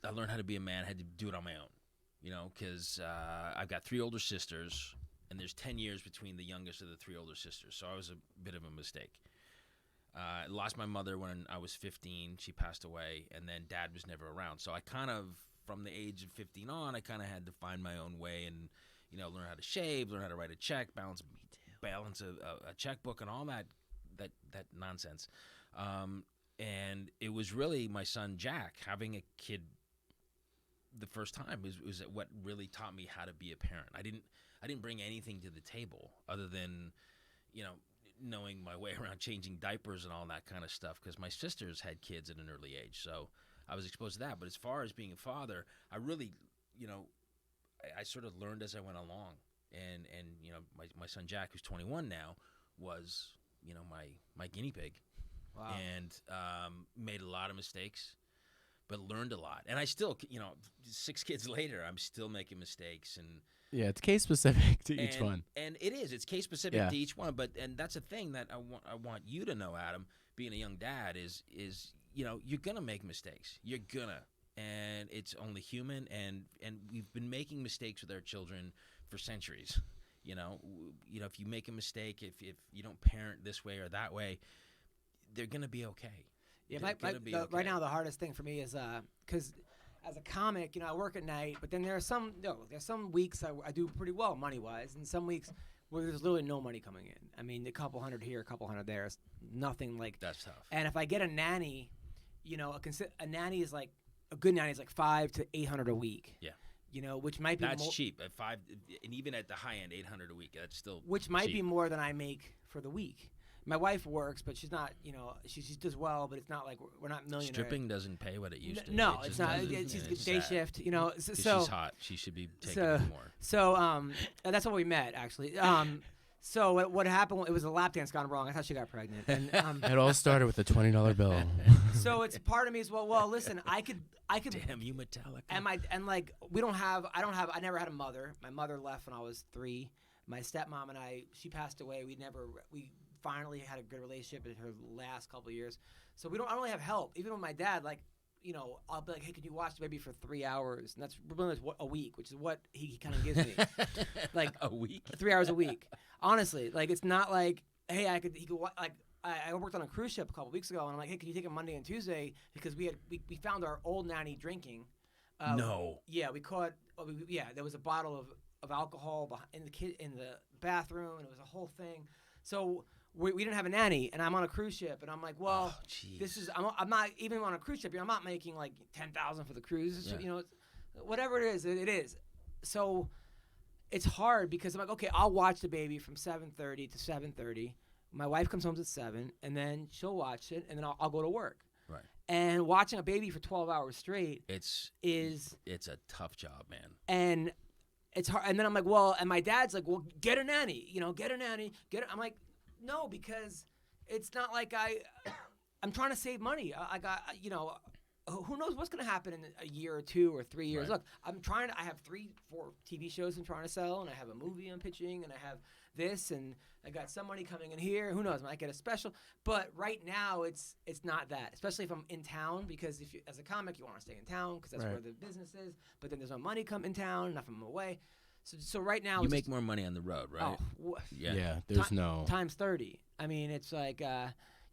I learned how to be a man. I had to do it on my own, because I've got 3 older sisters, and there's 10 years between the youngest of the 3 older sisters. So I was a bit of a mistake. I lost my mother when I was 15. She passed away, and then Dad was never around. So I kind of, from the age of 15 on, I kind of had to find my own way and, learn how to shave, learn how to write a check, balance a checkbook, and all that nonsense. And it was really my son Jack having a kid. The first time was what really taught me how to be a parent. I didn't bring anything to the table other than, knowing my way around changing diapers and all that kind of stuff, because my sisters had kids at an early age, so I was exposed to that. But as far as being a father, I really, I sort of learned as I went along, and my son Jack, who's 21 now, was my guinea pig. Wow. And made a lot of mistakes, but learned a lot. And I still, 6 kids later, I'm still making mistakes. And yeah, it's case specific to each one. And it is. It's case specific to each one. And that's a thing that I want you to know, Adam, being a young dad, is you're going to make mistakes. You're going to. And it's only human. And we've been making mistakes with our children for centuries. If you make a mistake, if you don't parent this way or that way, they're going to be okay. Yeah, right now the hardest thing for me is because as a comic, I work at night, but then there's some weeks I do pretty well money-wise, and some weeks where there's literally no money coming in. I mean, a couple hundred here, a couple hundred there. It's nothing like... That's tough. And if I get a nanny, a nanny is like... A good nanny is like $500 to $800 a week. Yeah. Which might be... That's cheap. At 5, and even at the high end, $800 a week. That's still Which might cheap. be more than I make for the week. My wife works, but she's not, she does well, but it's not like we're not millionaires. Stripping doesn't pay what it used to. No, it's not. She's day shift, So she's hot. She should be taking more. So that's how we met, actually. So what happened? It was a lap dance gone wrong. I thought she got pregnant. And it all started with a $20 bill. So it's part of me is well. Listen, I could. Damn you, Metallica. I never had a mother. My mother left when I was 3. My stepmom and she passed away. We finally had a good relationship in her last couple of years. So I don't really have help. Even with my dad, I'll be like, hey, can you watch the baby for 3 hours? And that's really a week, which is what he kind of gives me. Like a week? 3 hours a week. Honestly, it's not like, hey, he could I worked on a cruise ship a couple weeks ago, and I'm like, hey, can you take a Monday and Tuesday? Because we found our old nanny drinking. No. Yeah, we caught, there was a bottle of alcohol in the bathroom, and it was a whole thing. So we didn't have a nanny, and I'm on a cruise ship, and I'm like, well, I'm not even on a cruise ship. I'm not making like $10,000 for the cruise. Yeah. Whatever it is, it is. So it's hard because I'm like, okay, I'll watch the baby from 7:30 to 7:30. My wife comes home at 7, and then she'll watch it, and then I'll go to work. Right. And watching a baby for 12 hours straight it's a tough job, man. And it's hard. And then I'm like, well, and my dad's like, well, get a nanny. Get a nanny. I'm like, no, because it's not like I'm trying to save money. I got, who knows what's going to happen in a year or 2 or 3 years. Right. Look, I have 3-4 TV shows I'm trying to sell, and I have a movie I'm pitching, and I have this, and I got some money coming in here. Who knows? I might get a special. But right now, it's not that, especially if I'm in town, because if you, as a comic, you want to stay in town because that's where the business is. But then there's no money come in town, and if I'm away. So right now, you make more money on the road, right? Oh, yeah. There's no times 30. I mean, it's like,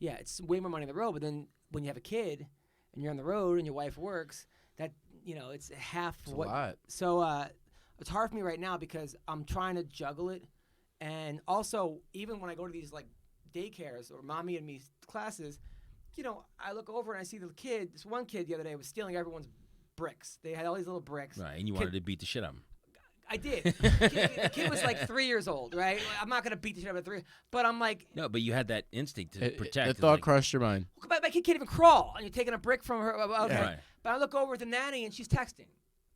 it's way more money on the road. But then when you have a kid, and you're on the road and your wife works, that it's half It's what. a lot. So it's hard for me right now because I'm trying to juggle it, and also even when I go to these like daycares or mommy and me classes, I look over and I see this one kid the other day was stealing everyone's bricks. They had all these little bricks. Right, and you wanted to beat the shit out of him. I did. The kid was like 3 years old, right? I'm not gonna beat the shit out of a 3, but I'm like, No, but you had that instinct to protect. The It's thought like, crossed your mind. my kid can't even crawl, and you're taking a brick from her. Okay, Yeah. Right. but I look over at the nanny and she's texting.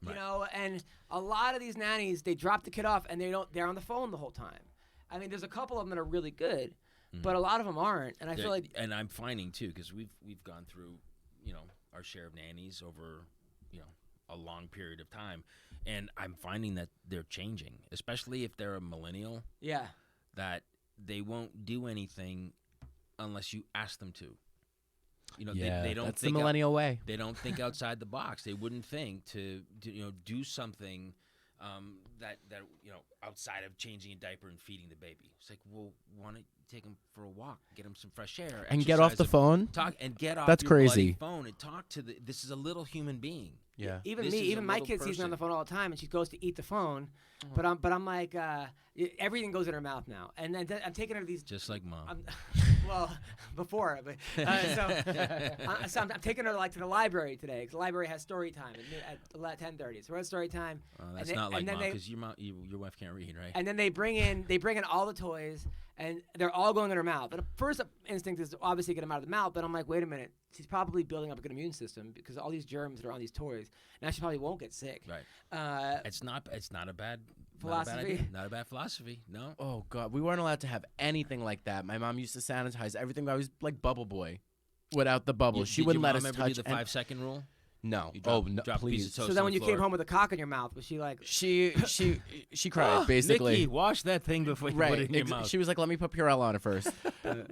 Right. And a lot of these nannies, they drop the kid off and they're on the phone the whole time. I mean, there's a couple of them that are really good, but a lot of them aren't. And I feel like, and I'm finding too, because we've gone through, our share of nannies over, a long period of time, and I'm finding that they're changing, especially if they're a millennial. yeah, That they won't do anything unless you ask them to. They don't that's the think millennial way. They don't think outside the box. They wouldn't think to do something that outside of changing a diaper and feeding the baby. It's like, well, why don't you take him for a walk, get him some fresh air, And get off exercise the him, phone. talk and get off That's your crazy. bloody phone and talk to this is a little human being. Yeah. even This me, is a even my little kid sees me on the person. phone all the time, and she goes to eat the phone, but I'm like, everything goes in her mouth now, and then I'm taking her to these. Just like mom. Well, before, but so I'm taking her to the library today because the library has story time at 10:30. So we're at story time. That's and not like then mom, they- because your wife can't read, right? And then they bring in all the toys, and they're all going in her mouth. And the first instinct is to obviously get them out of the mouth, but I'm like, wait a minute, she's probably building up a good immune system because all these germs that are on these toys. Now she probably won't get sick. Right. It's not a bad Philosophy. Not a bad idea. Not a bad philosophy. No. Oh God, we weren't allowed to have anything like that. My mom used to sanitize everything. I was like Bubble Boy, without the bubble. She Did wouldn't your let mom us ever touch. do the 5-second rule? No. You drop, no, drop a piece please. of toast So then on when the you came floor. home with a cock in your mouth, was she like? She cried basically. Nikki, wash that thing before you put it in your mouth. She was like, let me put Purell on it first.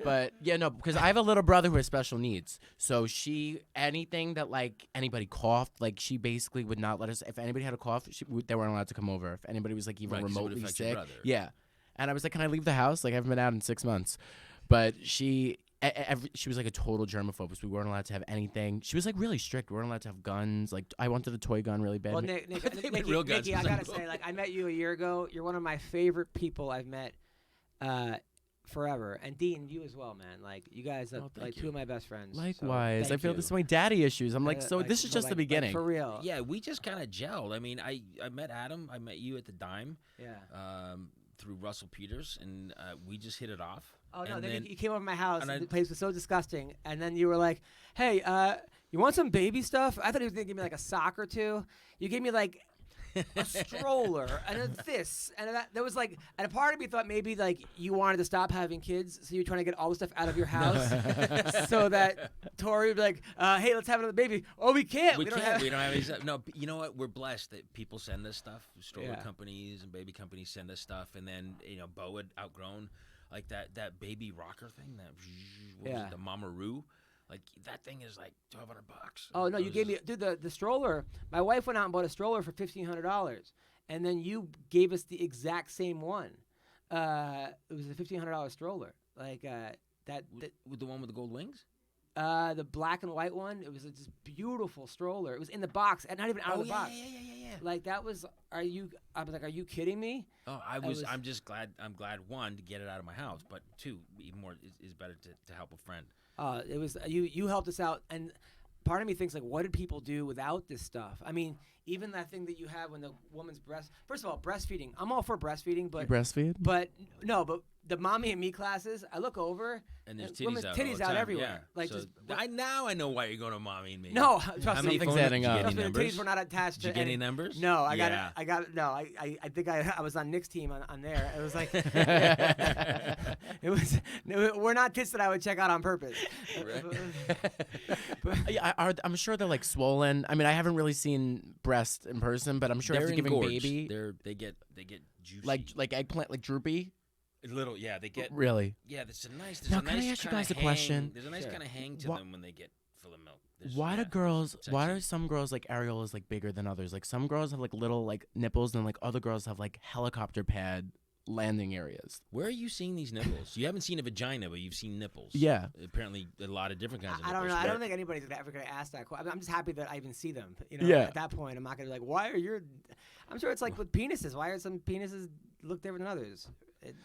But yeah, no, because I have a little brother who has special needs. So anything that like anybody coughed, like she basically would not let us. If anybody had a cough, they weren't allowed to come over. If anybody was like even Right, 'cause it would remotely affect your sick, brother. yeah. And I was like, can I leave the house? Like I haven't been out in 6 months. But she was like a total germaphobe. So we weren't allowed to have anything. She was like really strict. We weren't allowed to have guns. Like I wanted a toy gun really bad. Well, Nikki, real guns. I gotta say, like I met you a year ago. You're one of my favorite people I've met forever. And Dean, you as well, man. Like you guys are thank like you. two of my best friends. So Likewise, I thank feel you. this way. Daddy issues. I'm like, so Like, this is but just the beginning. for real. Yeah, we just kind of gelled. I mean, I met Adam. I met you at the Dime Yeah. through Russell Peters, and we just hit it off. Oh no! And Then you came over to my house. and And I- the place was so disgusting. And then you were like, "Hey, you want some baby stuff?" I thought he was gonna give me like a sock or two. You gave me like a stroller and then this and that. There was like, and a part of me thought maybe like you wanted to stop having kids, so you're trying to get all the stuff out of your house, so that Tori would be like, "Hey, let's have another baby." Oh, we can't. We don't can't. have. We don't have any stuff. No, but you know what? We're blessed that people send us stuff. Stroller Yeah. companies and baby companies send us stuff, and then Bo had outgrown like that baby rocker thing. That what was Yeah. it, the Mamaroo. Like that thing is like $1,200. Oh no! It You was gave me, just- dude, the stroller. My wife went out and bought a stroller for $1,500, and then you gave us the exact same one. It was a $1,500 stroller, like with the one with the gold wings. the black and white one. It was this beautiful stroller. It was in the box, and not even out of the box. Yeah. Like that was. I was like, are you kidding me? Oh, I'm just glad. I'm glad, one, to get it out of my house, but two, even more is better to help a friend. It was you helped us out, and part of me thinks like, what did people do without this stuff? I mean, even that thing that you have when the woman's breast. First of all, breastfeeding. I'm all for breastfeeding, but You breastfeed? but the mommy and me classes. I look over And there's women's titties out. titties all the out time. everywhere. Yeah. Like So just I know why you're going to mommy and me. no. How Trust many me. Something's phone- adding did you up. get Trust any me, the numbers? titties were not attached Did you to get any any. numbers? No, I Yeah. no, I think I was on Nick's team on there. It was like it was. No, we're not tits that I would check out on purpose. Yeah, I'm sure they're like swollen. I mean, I haven't really seen breast in person, but I'm sure They're after giving engorged. baby, They get juicy. like eggplant, like droopy. little. Yeah, they get. Really? Yeah, there's a nice. Now, a can I nice ask you kinda guys a hang- question? There's a nice Sure. kind of hang to Wha- them when they get full of milk. There's- Why do yeah, girls? it's Why sexy. are some girls like areolas like bigger than others? Like some girls have like little like nipples, and like other girls have like helicopter pad landing areas. Where are you seeing these nipples? You haven't seen a vagina, but you've seen nipples. Yeah. Apparently, a lot of different kinds of I nipples. don't know. I Where- don't think anybody's ever gonna ask that question. I'm just happy that I even see them. You know, Yeah. at that point, I'm not gonna be like, why are your? I'm sure it's like with penises. Why are some penises look different than others?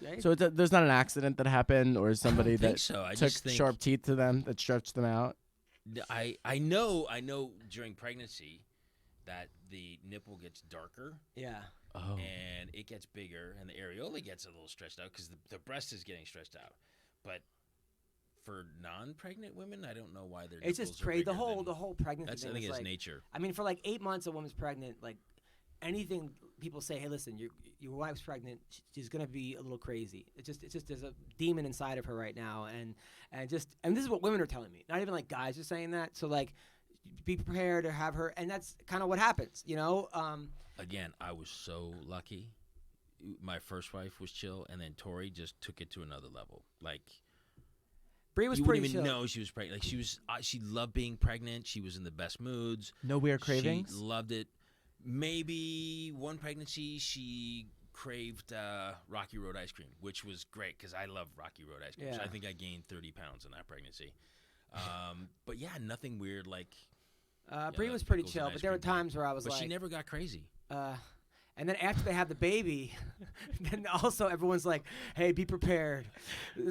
Right? So there's not an accident that happened or somebody I don't think that so. I took just think sharp teeth to them that stretched them out. I know during pregnancy that the nipple gets darker yeah. Oh. and it gets bigger and the areola gets a little stretched out because the breast is getting stretched out. But for non-pregnant women, I don't know why their It's nipples just are crazy. The bigger whole than- pregnancy That's I thing think is it's like, nature. I mean, for like 8 months, a woman's pregnant. Like anything people say, hey, listen, your wife's pregnant. She's gonna be a little crazy. It's just there's a demon inside of her right now, and this is what women are telling me. Not even like guys are saying that. So like, be prepared to have her, and that's kind of what happens, you know. Again, I was so lucky. My first wife was chill, and then Tori just took it to another level. Like Bree was you pretty wouldn't even chill. know she was pregnant. Like she loved being pregnant. She was in the best moods. No weird cravings? She loved it. Maybe one pregnancy she craved Rocky Road ice cream, which was great because I love Rocky Road ice cream. So Yeah. I think I gained 30 pounds in that pregnancy. But yeah, nothing weird like. Bree like was pretty pickles chill, and but ice there were cream thing. times where I was But like, she never got crazy. and then after they have the baby, then also everyone's like, "Hey, be prepared."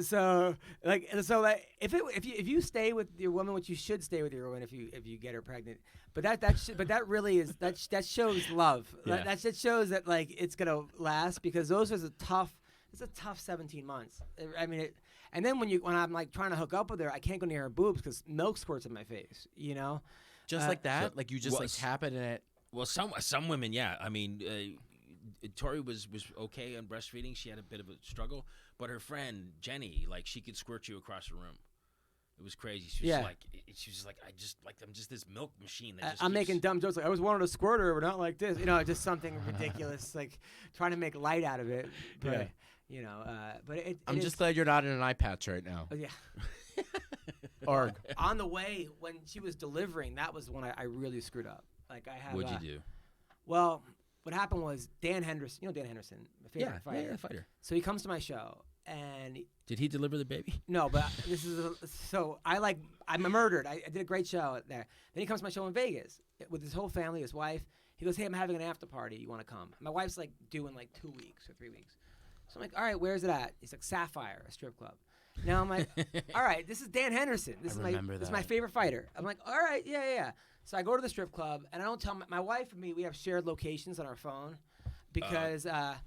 So if you stay with your woman, which you should stay with your woman if you get her pregnant, but that really is that shows love. Yeah. That shows that like it's gonna last because those are it's a tough 17 months. I mean it. And then when I'm like trying to hook up with her, I can't go near her boobs because milk squirts in my face. You know. Just like that? so- like you just well, like tap it and it. Well, some women, yeah. I mean, Tori was okay on breastfeeding. She had a bit of a struggle, but her friend Jenny, like, she could squirt you across the room. It was crazy. She was like, I'm just this milk machine. That just I'm keeps- making dumb jokes like I was wanted a squirter, but not like this. You know, just something ridiculous, like trying to make light out of it. But, Yeah. You know, but I'm it just is- glad you're not in an eye patch right now. yeah. Or On the way when she was delivering, that was when I really screwed up. Like I had. What'd you do? Well, what happened was Dan Henderson. You know Dan Henderson, my favorite fighter. fighter. So he comes to my show, and Did he deliver the baby? no, but this is so I'm murdered. I did a great show there. Then he comes to my show in Vegas with his whole family, his wife. He goes, "Hey, I'm having an after party. You want to come?" My wife's like due in like 2 weeks or 3 weeks. So I'm like, "All right, where's it at?" He's like, "Sapphire, a strip club." Now I'm like, "All right, this is Dan Henderson. This remember is my that. favorite fighter." I'm like, "All right, yeah." So I go to the strip club, and I don't tell my wife and me. We have shared locations on our phone because I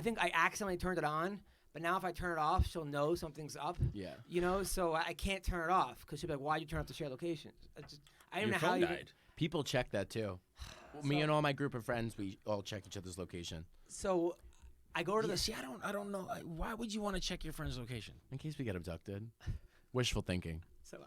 think I accidentally turned it on. But now if I turn it off, she'll know something's up. yeah. You know, so I can't turn it off because she'll be like, "Why'd you turn off the share locations?" I don't Your know how phone you. died. People check that too. Me and all my group of friends, we all check each other's location So I go to Yeah, the. see, I don't know. Why would you want to check your friend's location? in case we get abducted. Wishful thinking. So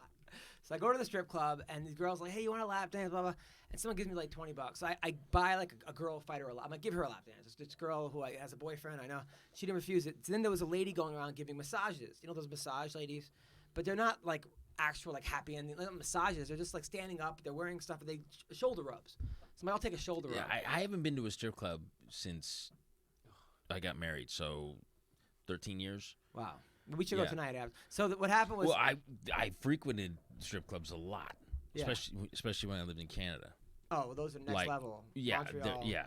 I go to the strip club and the girl's like, "Hey, you want a lap dance?" Blah blah. And someone gives me like $20. So I buy like a girl fighter a lap. I'm gonna give her a lap dance. This girl who has a boyfriend, I know. She didn't refuse it. So then there was a lady going around giving massages. You know those massage ladies, but they're not like actual like happy ending massages. They're just like standing up. They're wearing stuff. And they shoulder rubs. So I'll take a shoulder Yeah, rub. I haven't been to a strip club since I got married, so 13 years. Wow. We should go Yeah. tonight after. So what happened was. Well, I frequented strip clubs a lot, Yeah. especially when I lived in Canada. Oh, well, those are next like, level. Yeah, Montreal. yeah.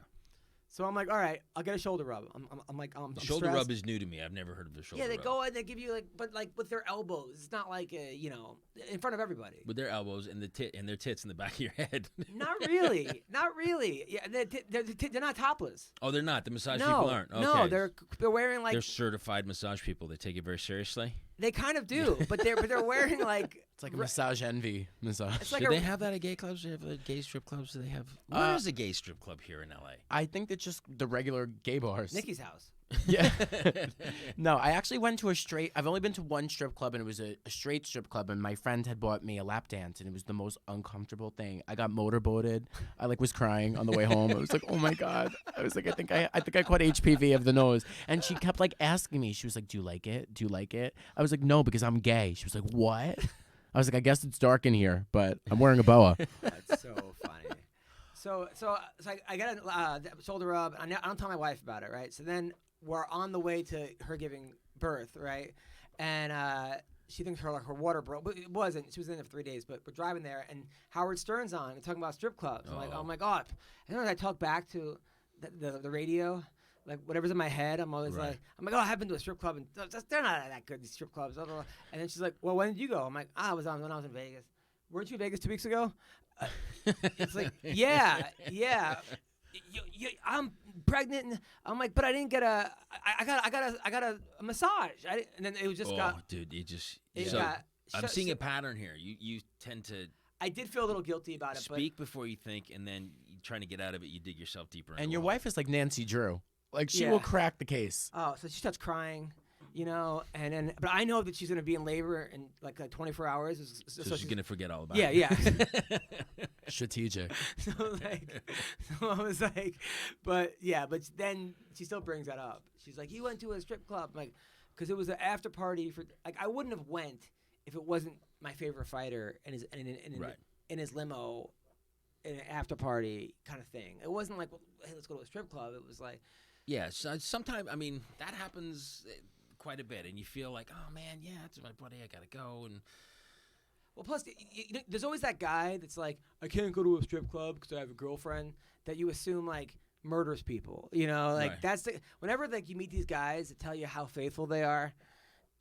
So I'm like, all right, I'll get a shoulder rub. I'm like, I'm The shoulder stressed. rub is new to me. I've never heard of the shoulder Yeah, they rub. go and they give you like, but like with their elbows. It's not like you know, in front of everybody. With their elbows and their tits in the back of your head. Not really, not really. Yeah, they're not topless. Oh, they're not. The massage No, people aren't. Okay. no, they're wearing like They're certified massage people. They take it very seriously. they kind of do, but they're wearing like It's like a massage envy massage. It's like Do a- they have that at gay clubs? Do they have gay strip clubs? Do they have? Where is a gay strip club here in LA? I think that's just the regular gay bars. Nikki's house. Yeah. No, I actually went to I've only been to one strip club, and it was a straight strip club, and my friend had bought me a lap dance, and it was the most uncomfortable thing. I got motorboated. I was crying on the way home. I was like, oh my God. I was like, I think I caught HPV of the nose. And she kept asking me. She was like, do you like it? Do you like it? I was like, no, because I'm gay. She was like, what? I was like, I guess it's dark in here, but I'm wearing a boa. That's so funny. So I got a shoulder rub. And I don't tell my wife about it, right? So then we're on the way to her giving birth, right? And she thinks her water broke, but it wasn't. She was in there for 3 days. But we're driving there, and Howard Stern's on and talking about strip clubs. I'm like, oh my god! And then as I talk back to the radio, like whatever's in my head, I'm always like, oh, I've been to a strip club, and they're not that good. These strip clubs. Blah, blah, blah. And then she's like, well, when did you go? I'm like, I was on when I was in Vegas. Weren't you in Vegas 2 weeks ago? It's like, yeah. I'm pregnant, and I'm like, but I didn't get I got a massage. And then it was just dude, I'm got seeing a pattern here. You tend to. I did feel a little guilty about it. Speak before you think, and then trying to get out of it, you dig yourself deeper. And your wife is like Nancy Drew. Like she will crack the case. Oh, so she starts crying, and then, but I know that she's gonna be in labor in like 24 hours. So she's gonna forget all about it. Yeah. Strategic. So I was like, but then she still brings that up. She's like, he went to a strip club, like, because it was an after party for, like, I wouldn't have went if it wasn't my favorite fighter in his limo, in an after party kind of thing. It wasn't like, well, hey, let's go to a strip club. It was like, yeah. So sometimes, I mean, that happens quite a bit, and you feel like, oh man, yeah, it's my buddy, I gotta go. And well, plus, there's always that guy that's like, I can't go to a strip club because I have a girlfriend, that you assume like murders people. That's whenever like you meet these guys that tell you how faithful they are,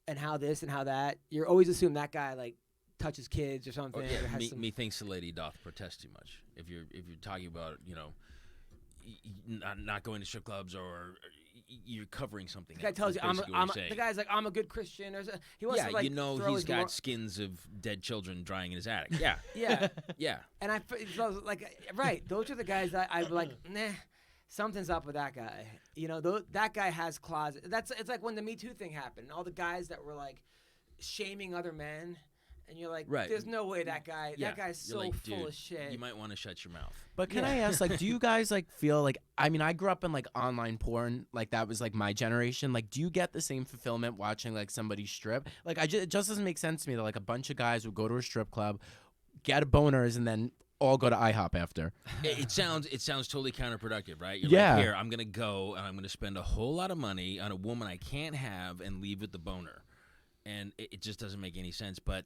and how this and how that, you always assume that guy like touches kids or something. Or, yeah, or has methinks the lady doth protest too much. If you're talking about not going to strip clubs, or you're covering something. The guy tells you, the guy's like, I'm a good Christian. Or he wants to, like, he's got skins of dead children drying in his attic. Yeah. Yeah. And I like, right, those are the guys that I'm like, nah, something's up with that guy. That guy has closet. It's like when the Me Too thing happened. All the guys that were like shaming other men. And you're like, there's no way that guy's so like, full of shit. You might want to shut your mouth. But can I ask, like, do you guys like feel like, I mean, I grew up in like online porn, like that was like my generation. Like, do you get the same fulfillment watching like somebody strip? Like, it just doesn't make sense to me that like a bunch of guys would go to a strip club, get boners, and then all go to IHOP after. It sounds totally counterproductive, right? You're like, here, I'm gonna go and I'm gonna spend a whole lot of money on a woman I can't have and leave with the boner, and it just doesn't make any sense. But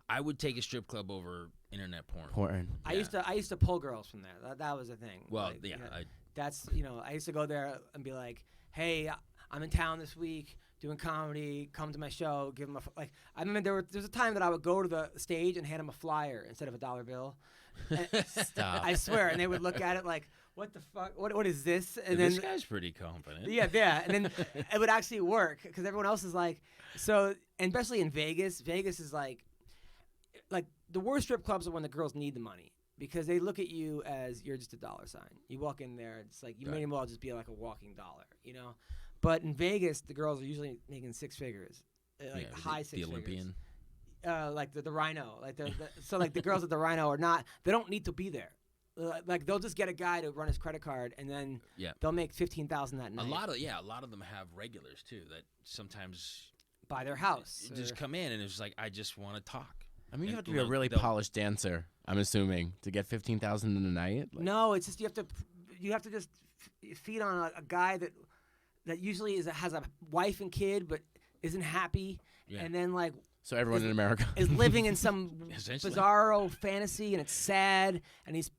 I would take a strip club over internet porn. Yeah. I used to pull girls from there. That was a thing. Well, like, that's I used to go there and be like, hey, I'm in town this week doing comedy. Come to my show. Give them I remember there was a time that I would go to the stage and hand them a flyer instead of a dollar bill. Stop. I swear, and they would look at it like, what the fuck? What is this? And this guy's pretty confident. Yeah, and then it would actually work because everyone else is like, so, and especially in Vegas. Vegas is like the worst strip clubs are when the girls need the money because they look at you as you're just a dollar sign. You walk in there, it's like you may as well just be like a walking dollar, But in Vegas, the girls are usually making six figures, high six figures. The Olympian. Like the Rhino, so like the girls at the Rhino are not. They don't need to be there. Like they'll just get a guy to run his credit card, and then they'll make $15,000 that night. A lot of them have regulars too that sometimes buy their house. Just come in and it's like, I just want to talk. I mean, you have to be a really polished dancer, I'm assuming, to get $15,000 in a night. Like, no, it's just you have to just feed on a guy that usually has a wife and kid but isn't happy, and then like. So everyone in America is living in some bizarro fantasy, and it's sad, and he's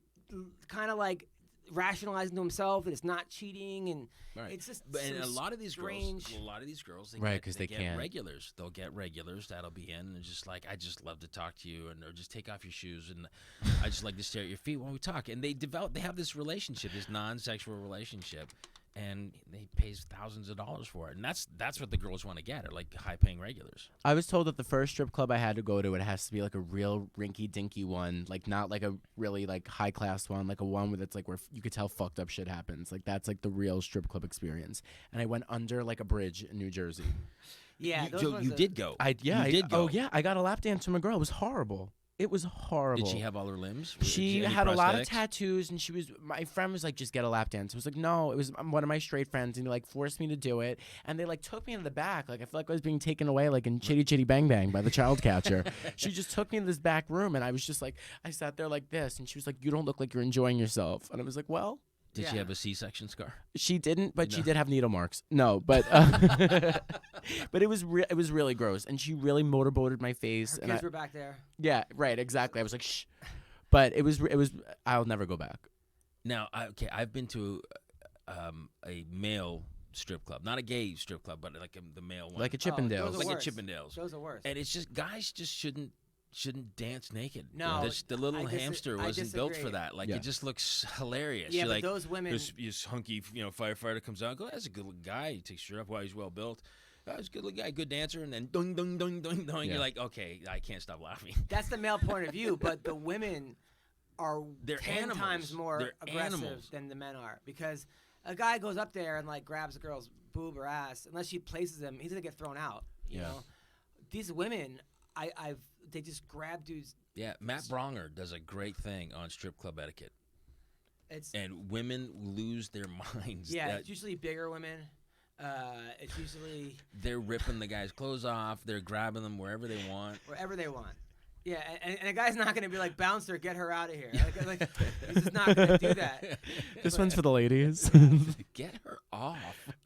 kind of like rationalizing to himself that it's not cheating, and it's just. And a lot of these girls, they get regulars. They'll get regulars that'll be in, and just like, I just love to talk to you, or just take off your shoes, and I just like to stare at your feet when we talk. And they have this relationship, this non-sexual relationship. And they pays thousands of dollars for it, and that's what the girls want to get, are like high-paying regulars. I was told that the first strip club I had to go to, it has to be like a real rinky-dinky one, like not like a really like high-class one, like a one where it's like where you could tell fucked up shit happens. Like that's like the real strip club experience. And I went under like a bridge in New Jersey. Yeah, you did go. I did go. Oh yeah, I got a lap dance from a girl. It was horrible. It was horrible. Did she have all her limbs? She had a lot of tattoos, and my friend was like, just get a lap dance. I was like, no, it was one of my straight friends, and he like forced me to do it. And they like took me into the back. Like I felt like I was being taken away like in Chitty Chitty Bang Bang by the child catcher. She just took me into this back room, and I was just like, I sat there like this, and she was like, you don't look like you're enjoying yourself. And I was like, well, Did she Yeah. have a C-section scar? She didn't, but she No. did have needle marks. No, but but it was really gross, and she really motorboated my face. Her and kids were back there. yeah, right, exactly. I was like, shh, but it was. I'll never go back. Now, I've been to a male strip club, not a gay strip club, but like the male one, Like a those Chippendales. are like worse. a Chippendales. Those are worse. And it's just guys just shouldn't dance naked. No, the little I hamster I wasn't built for disagree. that. Like Yeah. it just looks hilarious. Yeah, You're but like, those women. this hunky, firefighter comes out. Go, that's a good looking guy. He takes his shirt off while he's well built. Oh, he's a good looking guy, good dancer, and then dong dong dong dong dong. Yeah. You're like, okay, I can't stop laughing. That's the male point of view, but the women are They're 10 animals. times more They're aggressive animals. than the men are, because a guy goes up there and like grabs a girl's boob or ass, unless she places him, he's gonna get thrown out. You Yeah. know, these women, they just grab dudes. Yeah, Matt Bronger does a great thing on strip club etiquette, It's and women lose their minds. yeah, that it's usually bigger women. It's usually they're ripping the guy's clothes off. They're grabbing them wherever they want. wherever they want. Yeah, and a guy's not gonna be like, bouncer, get her out of here. Like he's just not gonna do that. This But one's for the ladies. Get her off.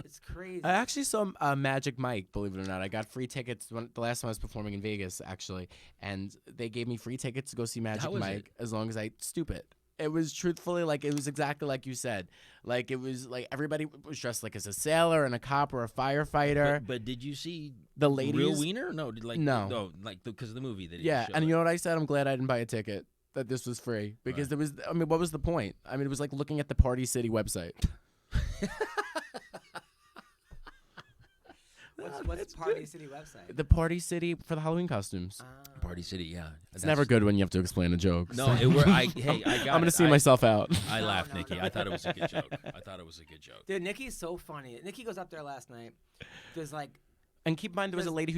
It's crazy. I actually saw Magic Mike, believe it or not. I got free tickets the last time I was performing in Vegas, actually, and they gave me free tickets to go see Magic was Mike as long as I stoop it. It was truthfully like it was exactly like you said. Like it was like everybody was dressed like as a sailor and a cop or a firefighter. But did you see The ladies, Real Wiener? No, No. like because of the movie. They didn't yeah. show And it. you know what I said? I'm glad I didn't buy a ticket. That this was free because there was. I mean, what was the point? I mean, it was like looking at the Party City website. What's Party City website? The Party City for the Halloween costumes. Party City, yeah. It's never good when you have to explain a joke. No, it were. I got. I'm gonna it. see myself out. I No, laughed, no, Nikki. no. I thought it was a good joke. I thought it was a good joke. Dude, Nikki's so funny. Nikki goes up there last night. There's like, And keep in mind, there was a lady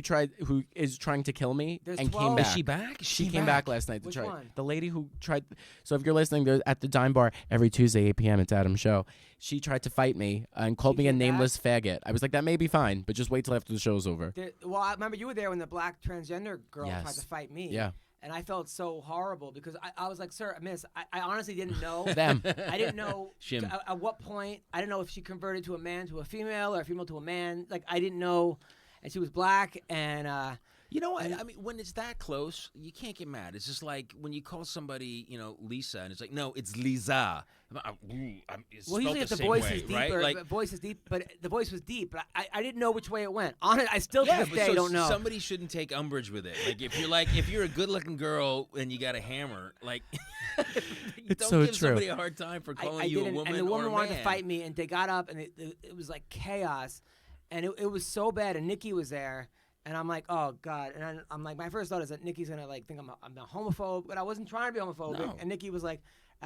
who is trying to kill me There's and 12 came back. Is she back? She came back last night to Which try. one? The lady who tried. So if you're listening, they're at the Dime Bar every Tuesday, 8 p.m. It's Adam's show. She tried to fight me and called She me a came back? nameless faggot. I was like, that may be fine, but just wait till after the show's over. well, I remember you were there when the black transgender girl tried Yes. to fight me. Yeah. And I felt so horrible because I was like, sir, miss, I honestly didn't know. Them. I didn't know Shim. at what point. I didn't know if she converted to a man to a female or a female to a man. Like, I didn't know. And she was black. And You know what? I mean, when it's that close, you can't get mad. It's just like when you call somebody, Lisa, and it's like, no, it's Lisa. It's well, spelled usually the if the same voice way, is deep, right? or Like, the voice is deep, but the voice was deep. But I didn't know which way it went. On it, I still to this but day so don't know. somebody shouldn't take umbrage with it. Like if you're a good-looking girl and you got a hammer, like It's don't so give true. somebody a hard time for calling I you didn't, a woman and the woman or a wanted man. to fight me, and they got up, and it was like chaos, and it was so bad. And Nikki was there, and I'm like, oh god, and I'm like, my first thought is that Nikki's gonna like think I'm a homophobe, but I wasn't trying to be homophobic. No. And Nikki was like,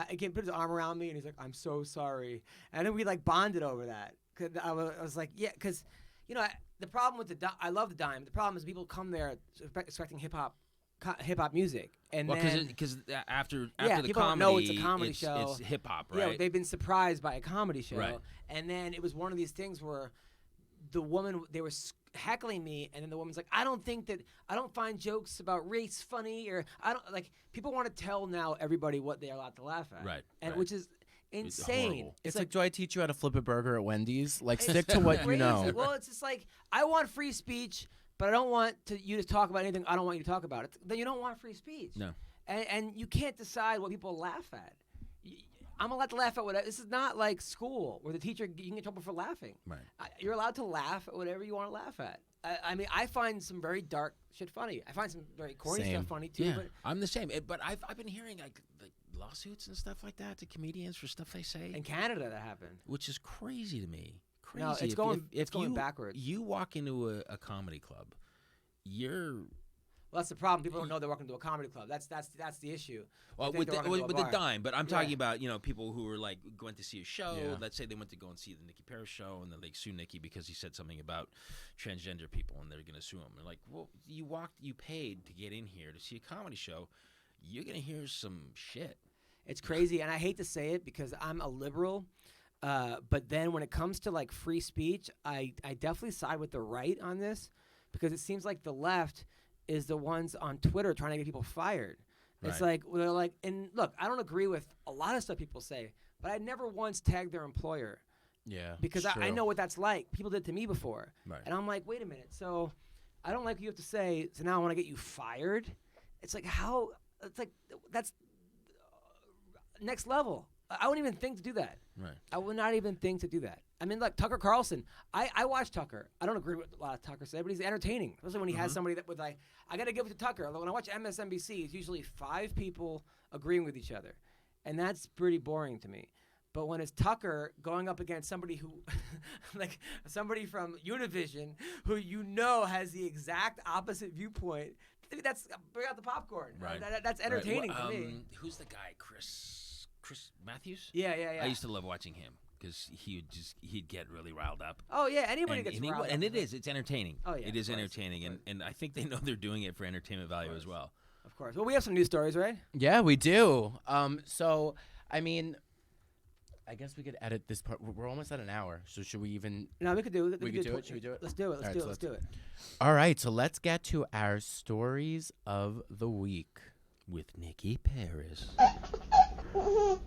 he came put his arm around me, and he's like, I'm so sorry, and then we like bonded over that. Cause I was like, yeah, because the problem with I love the Dime. The problem is people come there expecting hip hop music, and Well, then because after yeah, the people don't comedy, know it's a comedy show. It's hip hop, right? Yeah, they've been surprised by a comedy show, Right. and then it was one of these things where the woman, they were heckling me, and then the woman's like, I don't find jokes about race funny, or I don't like. People want to tell now everybody what they're allowed to laugh at, Right, And right. which is insane. horrible. It's like, do I teach you how to flip a burger at Wendy's? Like, stick to it's what you crazy. know. Well, it's just like, I want free speech, but I don't want you to talk about anything I don't want you to talk about. Then you don't want free speech. No. And you can't decide what people laugh at. I'm allowed to laugh at whatever. This is not like school where the teacher, you can get in trouble for laughing. Right. You're allowed to laugh at whatever you want to laugh at. I mean, I find some very dark shit funny. I find some very corny Same. stuff funny too. Yeah, But I'm the same. But I've been hearing like lawsuits and stuff like that to comedians for stuff they say, in Canada, that happened. which is crazy to me. Crazy. No, it's If- going- if it's going you, backwards. You walk into a comedy club, you're Well, that's the problem. People don't know they're walking into a comedy club. That's the issue. They well think with they're walking into a with the bar. Dime. But I'm Yeah. talking about people who are like going to see a show. Yeah. Let's say they went to go and see the Nicky Paris show, and then they sue Nicky because he said something about transgender people, and they're going to sue him. They're like, well, you paid to get in here to see a comedy show. You're going to hear some shit. It's crazy, and I hate to say it because I'm a liberal, but then when it comes to like free speech, I definitely side with the right on this because it seems like the left is the ones on Twitter trying to get people fired. It's Right. like they're like, and look, I don't agree with a lot of stuff people say, but I never once tagged their employer. Yeah. Because I know what that's like. People did it to me before. Right. And I'm like, wait a minute. So I don't like what you have to say. So now I want to get you fired. It's like how? It's like that's next level. I wouldn't even think to do that. Right. I would not even think to do that. I mean, like Tucker Carlson. I watch Tucker. I don't agree with a lot of Tucker said, but he's entertaining. Especially when he has somebody that would like. I got to give it to Tucker. Although when I watch MSNBC, it's usually 5 people agreeing with each other, and that's pretty boring to me. But when it's Tucker going up against somebody who, like somebody from Univision, who has the exact opposite viewpoint, that's bring out the popcorn. Right. That's entertaining Right. to me. Who's the guy? Chris Matthews? Yeah. I used to love watching him because he'd get really riled up. Oh yeah, anybody gets riled up. And it's entertaining. Oh yeah, it is of course, entertaining, of course. and I think they know they're doing it for entertainment value as well. Of course. Well, we have some news stories, right? Yeah, we do. So I mean, I guess we could edit this part. We're almost at an hour, so should we even? No, we could do it. We could do it. Should we do it? Let's do it. Let's do it. All right, so let's get to our stories of the week. With Nicky Paris. All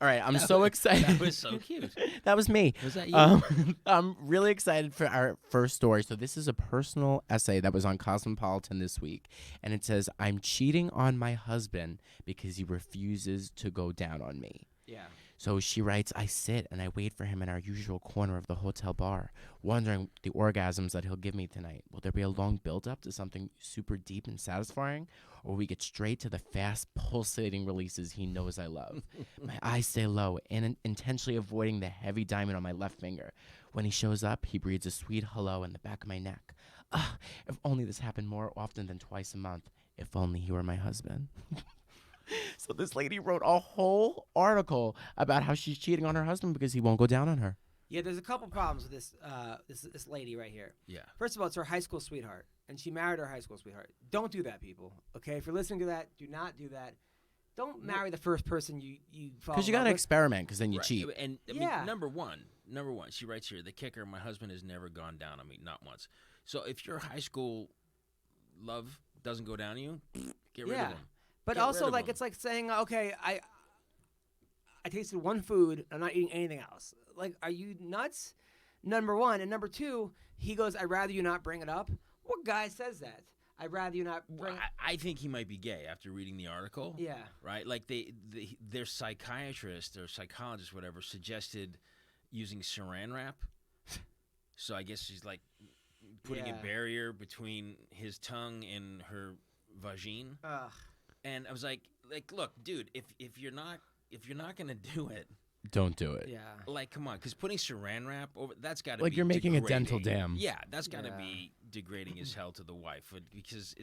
right, I'm so excited. That was so cute. That was me. Was that you? I'm really excited for our first story. So this is a personal essay that was on Cosmopolitan this week, and it says, "I'm cheating on my husband because he refuses to go down on me." Yeah. So she writes, "I sit and I wait for him in our usual corner of the hotel bar, wondering the orgasms that he'll give me tonight. Will there be a long build-up to something super deep and satisfying, or will we get straight to the fast pulsating releases he knows I love? My eyes stay low and intentionally avoiding the heavy diamond on my left finger. When he shows up, he breathes a sweet hello in the back of my neck. Ah, if only this happened more often than twice a month. If only he were my husband." So this lady wrote a whole article about how she's cheating on her husband because he won't go down on her. Yeah, there's a couple problems with this this lady right here. Yeah. First of all, it's her high school sweetheart, and she married her high school sweetheart. Don't do that, people. Okay, if you're listening to that, do not do that. Don't marry the first person you fall. Because you in got love to with. experiment, because then you Right. cheat. And I Yeah. mean, number one, she writes here, the kicker, my husband has never gone down on me, not once. So if your high school love doesn't go down on you, get rid of him. But Get also, rid of like, him. it's like saying, okay, I tasted one food, I'm not eating anything else. Like, are you nuts? Number one. And number two, he goes, I'd rather you not bring it up. What guy says that? I'd rather you not bring Well, I think he might be gay after reading the article. Yeah. Right? Like, their psychiatrist or psychologist, whatever, suggested using saran wrap. So I guess she's, like, putting Yeah. a barrier between his tongue and her vagine. Ugh. And I was like, look, dude, if you're not gonna do it, Don't do it. Yeah. like, come on, because putting saran wrap over that's got to Like be you're making a degrading. dental dam. Yeah, that's got to Yeah. be degrading as hell to the wife. Because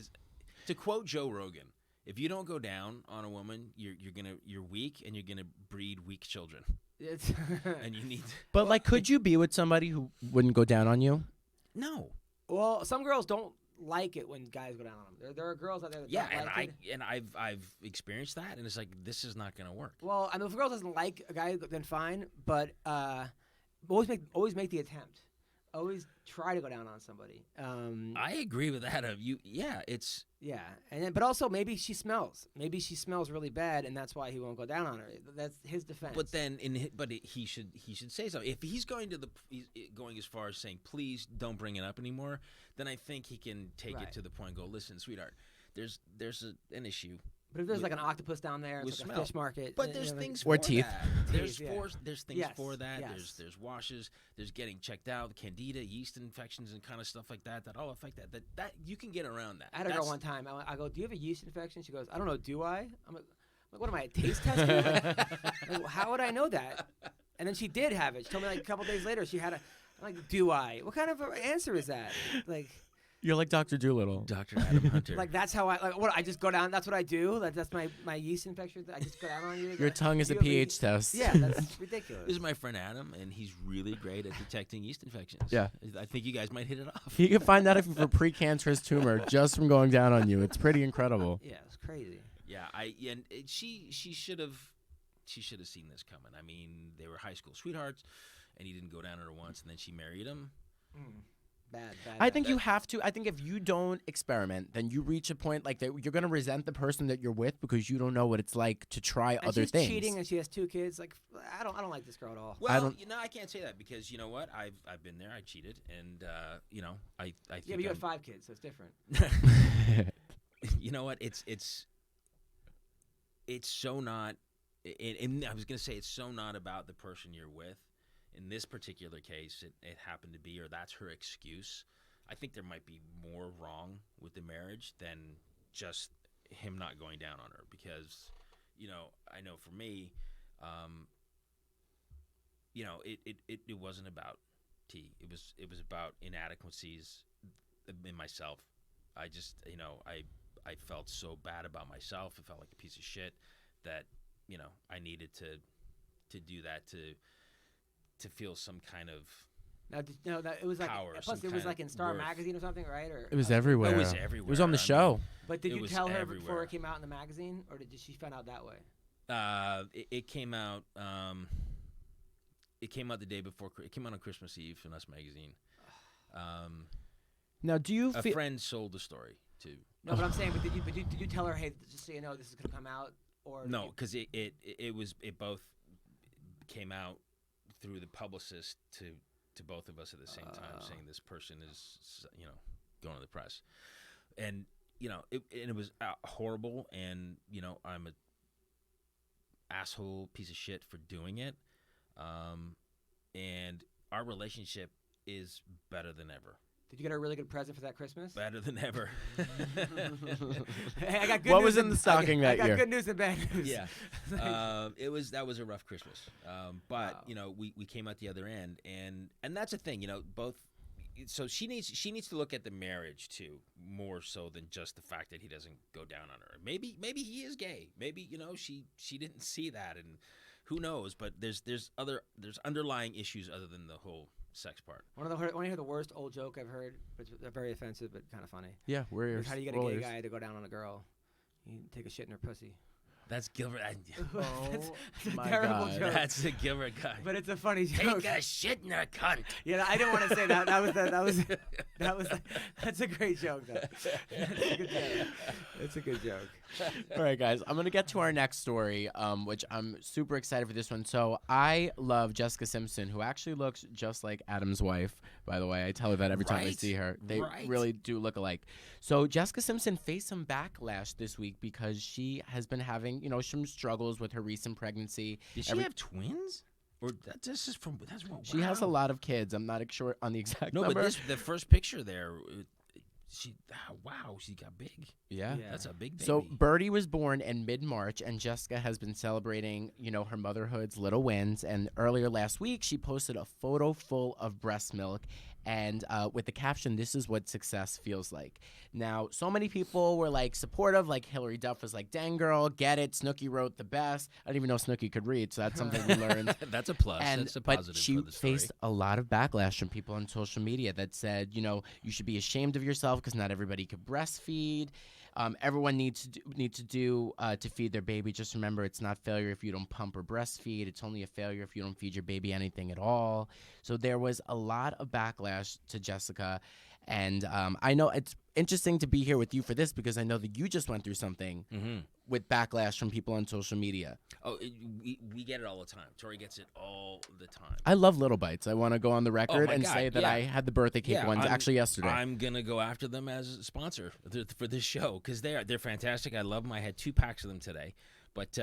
to quote Joe Rogan, if you don't go down on a woman, you're weak and you're gonna breed weak children, It's and you need But, like, could you be with somebody who wouldn't go down on you? no. well, some girls don't like it when guys go down on them. There are girls out there that Yeah, don't and like it. I've experienced that, and it's like this is not gonna work. Well, I mean, if a girl doesn't like a guy, then fine. But always make the attempt. Always try to go down on somebody. I agree with that. It's Yeah, and then, but also maybe she smells. Maybe she smells really bad, and that's why he won't go down on her. That's his defense. But then, he should say something. If he's going going as far as saying, "Please don't bring it up anymore," then I think he can take Right. it to the point and go, "Listen, sweetheart, there's an issue." But if there's with- like an octopus down there, with it's like a smell. fish market. But you there's know, like- things Or for teeth. that. There's Teeth, yeah. there's things Yes, for that. yes. There's washes. There's getting checked out, candida, yeast infections, and kind of stuff like that all affect that. That you can get around that. I had a girl That's- one time. I go, "Do you have a yeast infection?" She goes, "I don't know. Do I?" I'm like, "What am I, a taste tester? Like, how would I know that?" And then she did have it. She told me like a couple days later she had a. I'm like, "Do I?" What kind of a answer is that? Like, You're like Dr. Doolittle. Dr. Adam Hunter. like that's how I like. What I just go down. That's what I do. That's my yeast infection. I just go down on you. Your tongue is a You have pH test. Yeah, that's ridiculous. This is my friend Adam, and he's really great at detecting yeast infections. Yeah. I think you guys might hit it off. You can find out if you have a precancerous tumor just from going down on you. It's pretty incredible. Yeah, it's crazy. Yeah, she should have seen this coming. I mean, they were high school sweethearts, and he didn't go down on her once, and then she married him. Bad. I think you have to. I think if you don't experiment, then you reach a point like that you're gonna resent the person that you're with because you don't know what it's like to try and other she's things. cheating and she has 2 kids. Like, I don't like this girl at all. Well, I can't say that because you know what? I've been there. I cheated, and I think Yeah, but you had 5 kids, so it's different. You know what? It's so not. And I was gonna say it's so not about the person you're with. In this particular case, it happened to be, or that's her excuse. I think there might be more wrong with the marriage than just him not going down on her because, I know for me, it wasn't about T. It was about inadequacies in myself. I just, I felt so bad about myself. I felt like a piece of shit that, I needed to do that to feel some kind of it was like power. Plus, it was like in Star Magazine or something, right? Or it was everywhere. It was everywhere. It was on the show. But did you tell her everywhere. before it came out in the magazine, or did she find out that way? It came out. It came out the day before. It came out on Christmas Eve in Us Magazine. Now, do you? A friend sold the story too. No, but I'm saying, but did you tell her, hey, just so you know, this is gonna come out, or no? Because it both came out through the publicist to both of us at the same time, saying this person is going to the press, and it was horrible, and I'm a asshole piece of shit for doing it, and our relationship is better than ever. Did you get her a really good present for that Christmas? Better than ever. Hey, I got good what news was in the stocking that year? I got good news and bad news. Yeah, that was a rough Christmas, but wow. we came out the other end, and that's the thing, both. So she needs to look at the marriage too, more so than just the fact that he doesn't go down on her. Maybe he is gay. Maybe she didn't see that, and who knows? But there's underlying issues other than the whole sex part. Want to hear the worst old joke I've heard? It's very offensive, but kind of funny. Yeah, we're How do you get a gay guy to go down on a girl? You take a shit in her pussy. That's Gilbert. That's a my terrible God. joke. That's a Gilbert guy. But it's a funny joke. Take a shit in her cunt. Yeah, I didn't want to say that. That's a great joke, though. That's a good joke. That's a good joke. All right, guys, I'm going to get to our next story, which I'm super excited for this one. So I love Jessica Simpson, who actually looks just like Adam's wife, by the way. I tell her that every time I see her. They really do look alike. So Jessica Simpson faced some backlash this week because she has been having, some struggles with her recent pregnancy. Did she have twins? Or that's She has a lot of kids. I'm not sure on the exact number. No, but the first picture there, she got big. Yeah. That's a big baby. So Birdie was born in mid-March, and Jessica has been celebrating, her motherhood's little wins. And earlier last week, she posted a photo full of breast milk, and with the caption, "This is what success feels like." Now, so many people were supportive. Like Hillary Duff was like, "Dang girl, get it." Snooki wrote the best. I didn't even know Snooki could read, so that's something we learned. That's a plus. That's a positive. But she for the story. faced a lot of backlash from people on social media that said, you should be ashamed of yourself because not everybody could breastfeed. Everyone needs to feed their baby. Just remember, it's not failure if you don't pump or breastfeed. It's only a failure if you don't feed your baby anything at all. So there was a lot of backlash to Jessica. And I know it's interesting to be here with you for this because I know that you just went through something with backlash from people on social media. Oh, we get it all the time. Tori gets it all the time. I love Little Bites. I want to go on the record and say that I had the birthday cake ones actually yesterday. I'm going to go after them as a sponsor for this show because they're fantastic. I love them. I had 2 packs of them today. But,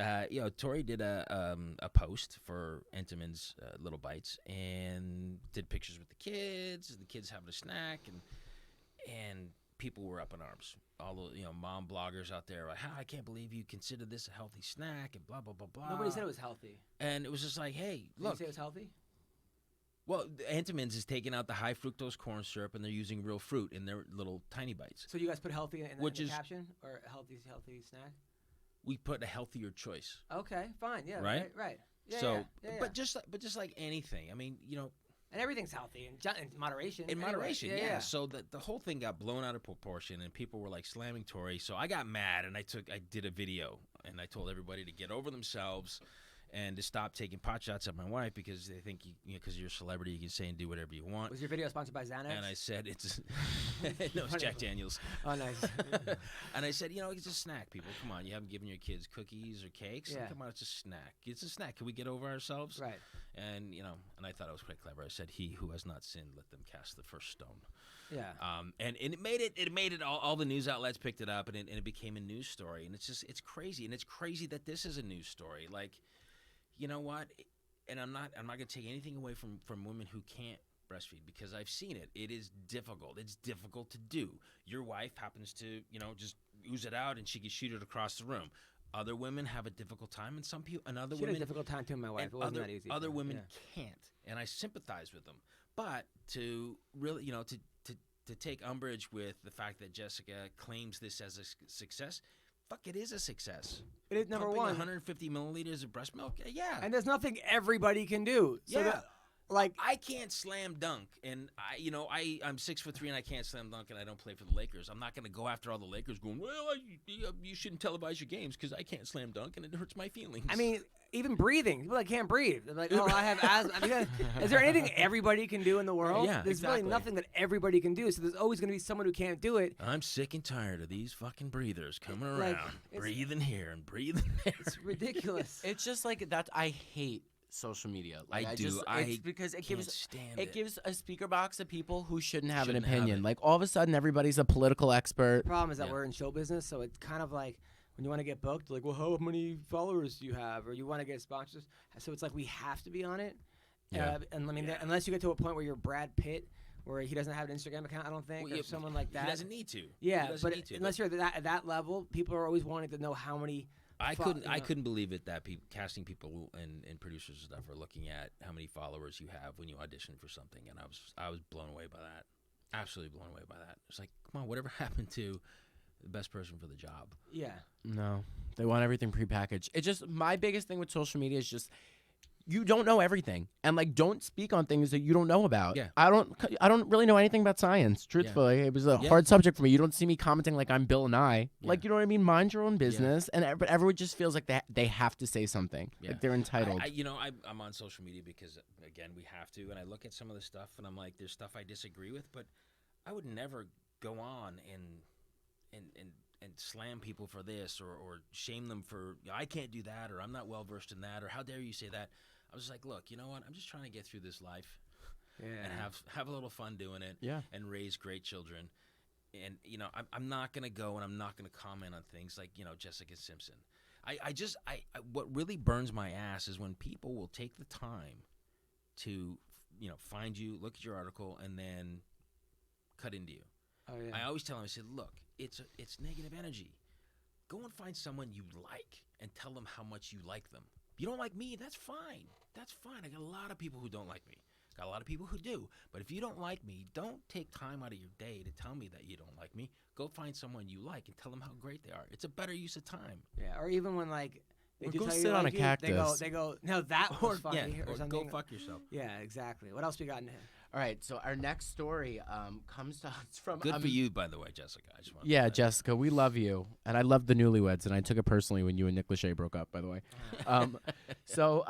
Tori did a post for Entenmann's Little Bites and did pictures with the kids having a snack, and people were up in arms. All the, mom bloggers out there, like, I can't believe you consider this a healthy snack and blah, blah, blah, blah. Nobody said it was healthy. And it was just like, hey, look. Did you say it was healthy? Well, Entenmann's is taking out the high fructose corn syrup, and they're using real fruit in their little tiny bites. So you guys put healthy in the caption, or healthy snack? We put a healthier choice. Okay, fine, yeah, right. Yeah, so, yeah. But just like anything, I mean, and everyth's healthy in moderation. In moderation, anyway. Yeah. So the whole thing got blown out of proportion, and people were slamming Tori. So I got mad, and I did a video, and I told everybody to get over themselves, and to stop taking pot shots at my wife because they think because you're a celebrity, you can say and do whatever you want. Was your video sponsored by Xanax? And I said it's no, it's Jack Daniels. Oh, nice. And I said, it's a snack, people. Come on, you haven't given your kids cookies or cakes. Yeah. Come on, it's a snack. It's a snack. Can we get over ourselves? Right. And and I thought it was quite clever. I said, "He who has not sinned, let them cast the first stone." Yeah. And it made it. All the news outlets picked it up, and it became a news story. And it's crazy. And it's crazy that this is a news story. Like, you know what? And I'm not going to take anything away from women who can't breastfeed because I've seen it. It is difficult. It's difficult to do. Your wife happens to, just ooze it out and she can shoot it across the room. Other women have a difficult time, and other She women had a difficult time too. My wife. It wasn't that easy. Other women can't, and I sympathize with them. But to really, to take umbrage with the fact that Jessica claims this as a success. Fuck, it is a success. It is number Pumping one. 150 milliliters of breast milk. Yeah. And there's nothing everybody can do. So Yeah. like I can't slam dunk, and I'm 6'3" and I can't slam dunk, and I don't play for the Lakers. I'm not going to go after all the Lakers, going, well, you shouldn't televise your games because I can't slam dunk, and it hurts my feelings. I mean, even breathing. People that can't breathe. They're like, oh, I have asthma. I mean, is there anything everybody can do in the world? Yeah, There's exactly. really nothing that everybody can do. So there's always going to be someone who can't do it. I'm sick and tired of these fucking breathers coming Like, around, it's- breathing here and breathing there. It's ridiculous. It's just like that. I hate social media. Like, I do. It's because it can't gives stand it gives a speaker box of people who shouldn't have Shouldn't an have opinion. it. Like all of a sudden, everybody's a political expert. The problem is that Yeah. we're in show business, so it's kind of like when you want to get booked, like, well, how many followers do you have? Or you want to get sponsors. So it's like we have to be on it. Yeah. And I mean, unless you get to a point where you're Brad Pitt, where he doesn't have an Instagram account, I don't think, Well, or someone like that. He doesn't need to. Yeah, He doesn't but need to, unless you're at that level, people are always wanting to know how many. I Fu- couldn't. you I know. couldn't believe it that casting people and producers and stuff are looking at how many followers you have when you audition for something, and I was blown away by that. Absolutely blown away by that. It's like, come on, whatever happened to the best person for the job? Yeah. No, they want everything prepackaged. It's just my biggest thing with social media is just you don't know everything, and like don't speak on things that you don't know about. Yeah. I don't really know anything about science. Truthfully, it was a hard subject for me. You don't see me commenting like I'm Bill Nye. Yeah. Like, you know what I mean? Mind your own business, but everyone just feels like they have to say something. Yeah. Like they're entitled. I'm on social media because again we have to, and I look at some of the stuff and I'm like, there's stuff I disagree with, but I would never go on and slam people for this or shame them for I can't do that or I'm not well versed in that or how dare you say that. I was just like, look, you know what? I'm just trying to get through this life Yeah. and have a little fun doing it. Yeah. And raise great children. And I'm not gonna go and I'm not gonna comment on things like Jessica Simpson. I what really burns my ass is when people will take the time to find you, look at your article, and then cut into you. Oh yeah. I always tell them, I said, look, it's negative energy. Go and find someone you like and tell them how much you like them. You don't like me, that's fine. That's fine. I got a lot of people who don't like me. Got a lot of people who do. But if you don't like me, don't take time out of your day to tell me that you don't like me. Go find someone you like and tell them how great they are. It's a better use of time. Yeah. Or even when like they Or do go tell you sit they on like a you, cactus. They go. No, that was funny or or something. go fuck yourself. Yeah, exactly. What else we got in here? All right, so our next story comes to us from Good for you, by the way, Jessica. I just want Yeah, Jessica, we love you, and I love the Newlyweds, and I took it personally when you and Nick Lachey broke up, by the way. So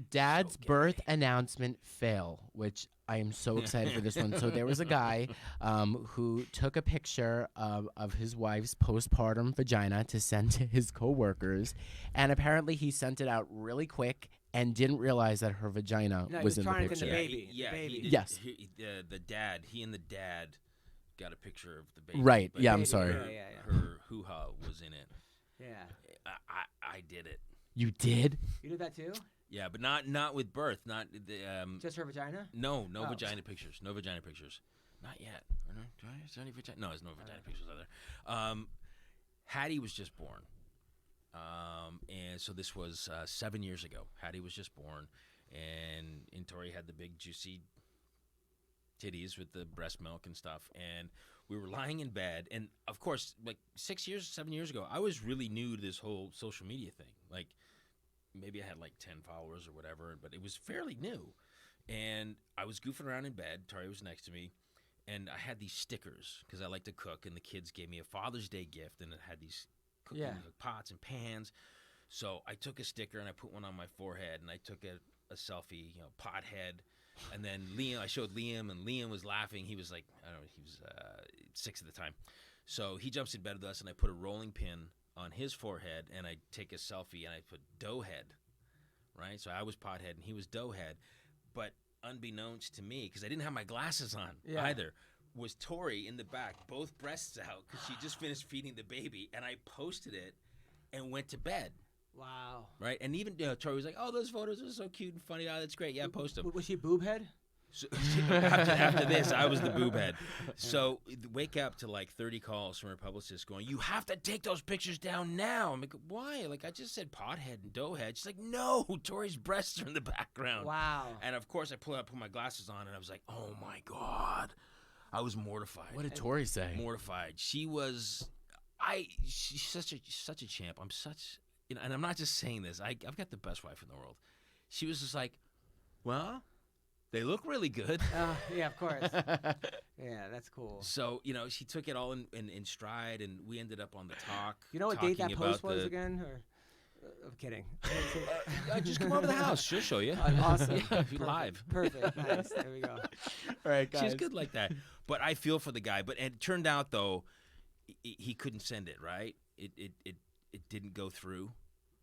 Dad's birth announcement fail, which I am so excited for this one. So there was a guy who took a picture of his wife's postpartum vagina to send to his coworkers, and apparently he sent it out really quick and didn't realize that her vagina No, he was was in the trying to get picture. the baby. Yeah, The baby. He did, Yes. He and the dad got a picture of the baby. Right, but yeah, I'm Baby, sorry. yeah. Her hoo-ha was in it. Yeah. I did it. You did? You did that too? Yeah, but not with birth. Not the Just her vagina? no Oh. vagina pictures. No vagina pictures. Not yet. Or no, is there any vagina? No, there's no vagina pictures out there. Hattie was just born. And so this was 7 years ago. Hattie was just born, and Tori had the big juicy titties with the breast milk and stuff. And we were lying in bed, and of course, like 7 years ago, I was really new to this whole social media thing. Like maybe I had like 10 followers or whatever, but it was fairly new. And I was goofing around in bed. Tori was next to me. And I had these stickers because I like to cook, and the kids gave me a Father's Day gift, and it had these cooking Yeah. pots and pans. So I took a sticker and I put one on my forehead, and I took a selfie, pothead. And then I showed Liam, and Liam was laughing. He was like, I don't know, he was 6 at the time. So he jumps in bed with us, and I put a rolling pin on his forehead, and I take a selfie, and I put Doughhead, right? So I was pothead, and he was Doughhead. But unbeknownst to me, because I didn't have my glasses on either, was Tori in the back, both breasts out, because she just finished feeding the baby, and I posted it and went to bed. Wow. Right? And even Tori was like, oh, those photos are so cute and funny. Oh, that's great. Yeah, post them. Was she boob head? So, after this, I was the boob head. So wake up to like 30 calls from her publicist going, you have to take those pictures down now. I'm like, why? Like, I just said pothead and doughhead. She's like, no, Tori's breasts are in the background. Wow. And of course, I put my glasses on, and I was like, oh my God. I was mortified. What did Tori say? Mortified. She's such a champ. I'm such, and I'm not just saying this. I've got the best wife in the world. She was just like, well, they look really good. Yeah, of course. Yeah, that's cool. So, she took it all in stride, and we ended up on the talk. You know what date that post was again? Or I'm kidding. Just come over to the house. She'll show you. Awesome. Yeah, live. Perfect. Nice. There we go. All right, guys. She's good like that. But I feel for the guy. But it turned out, though, he couldn't send it, right? It didn't go through.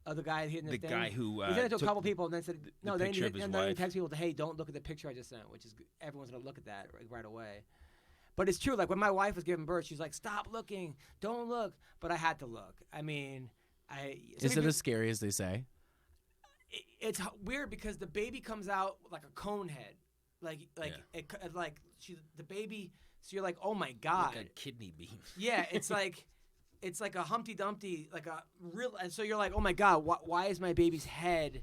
Oh, the guy hitting the thing? Guy who he sent it to a couple people and then said, no, they picture of his wife. text people, hey, don't look at the picture I just sent, which is everyone's going to look at that right away. But it's true. Like, when my wife was giving birth, she was like, stop looking. Don't look. But I had to look. I mean, is it as scary as they say? It's weird because the baby comes out like a cone head. The baby, so you're like, oh, my God. Like a kidney bean. Yeah, it's like... It's like a Humpty Dumpty, like a real, and so you're like, oh my God, why is my baby's head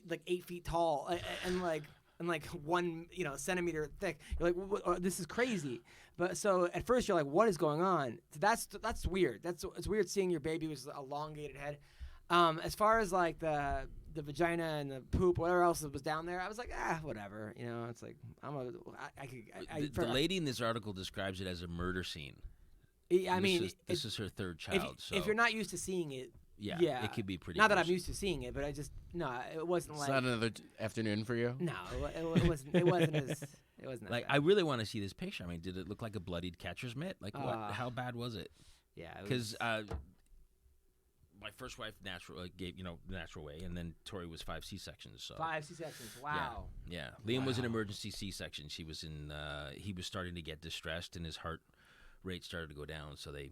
like 8 feet tall and like 1 centimeter thick? You're like, this is crazy. But so at first you're like, what is going on? So that's weird. It's weird seeing your baby with an elongated head. As far as like the vagina and the poop, whatever else was down there, I was like, whatever. It's like the lady in this article describes it as a murder scene. I mean, this is her third child. If you're not used to seeing it, yeah, it could be pretty. Not that I'm used to seeing it, but it wasn't like. It's not another afternoon for you. No, it wasn't. It wasn't as. It wasn't like bad. I really want to see this picture. I mean, did it look like a bloodied catcher's mitt? Like what? How bad was it? Yeah, because my first wife gave the natural way, and then Tori was 5 C-sections. So 5 C-sections. Wow. Yeah. Liam was an emergency C-section. He was he was starting to get distressed, and his heart rate started to go down, so they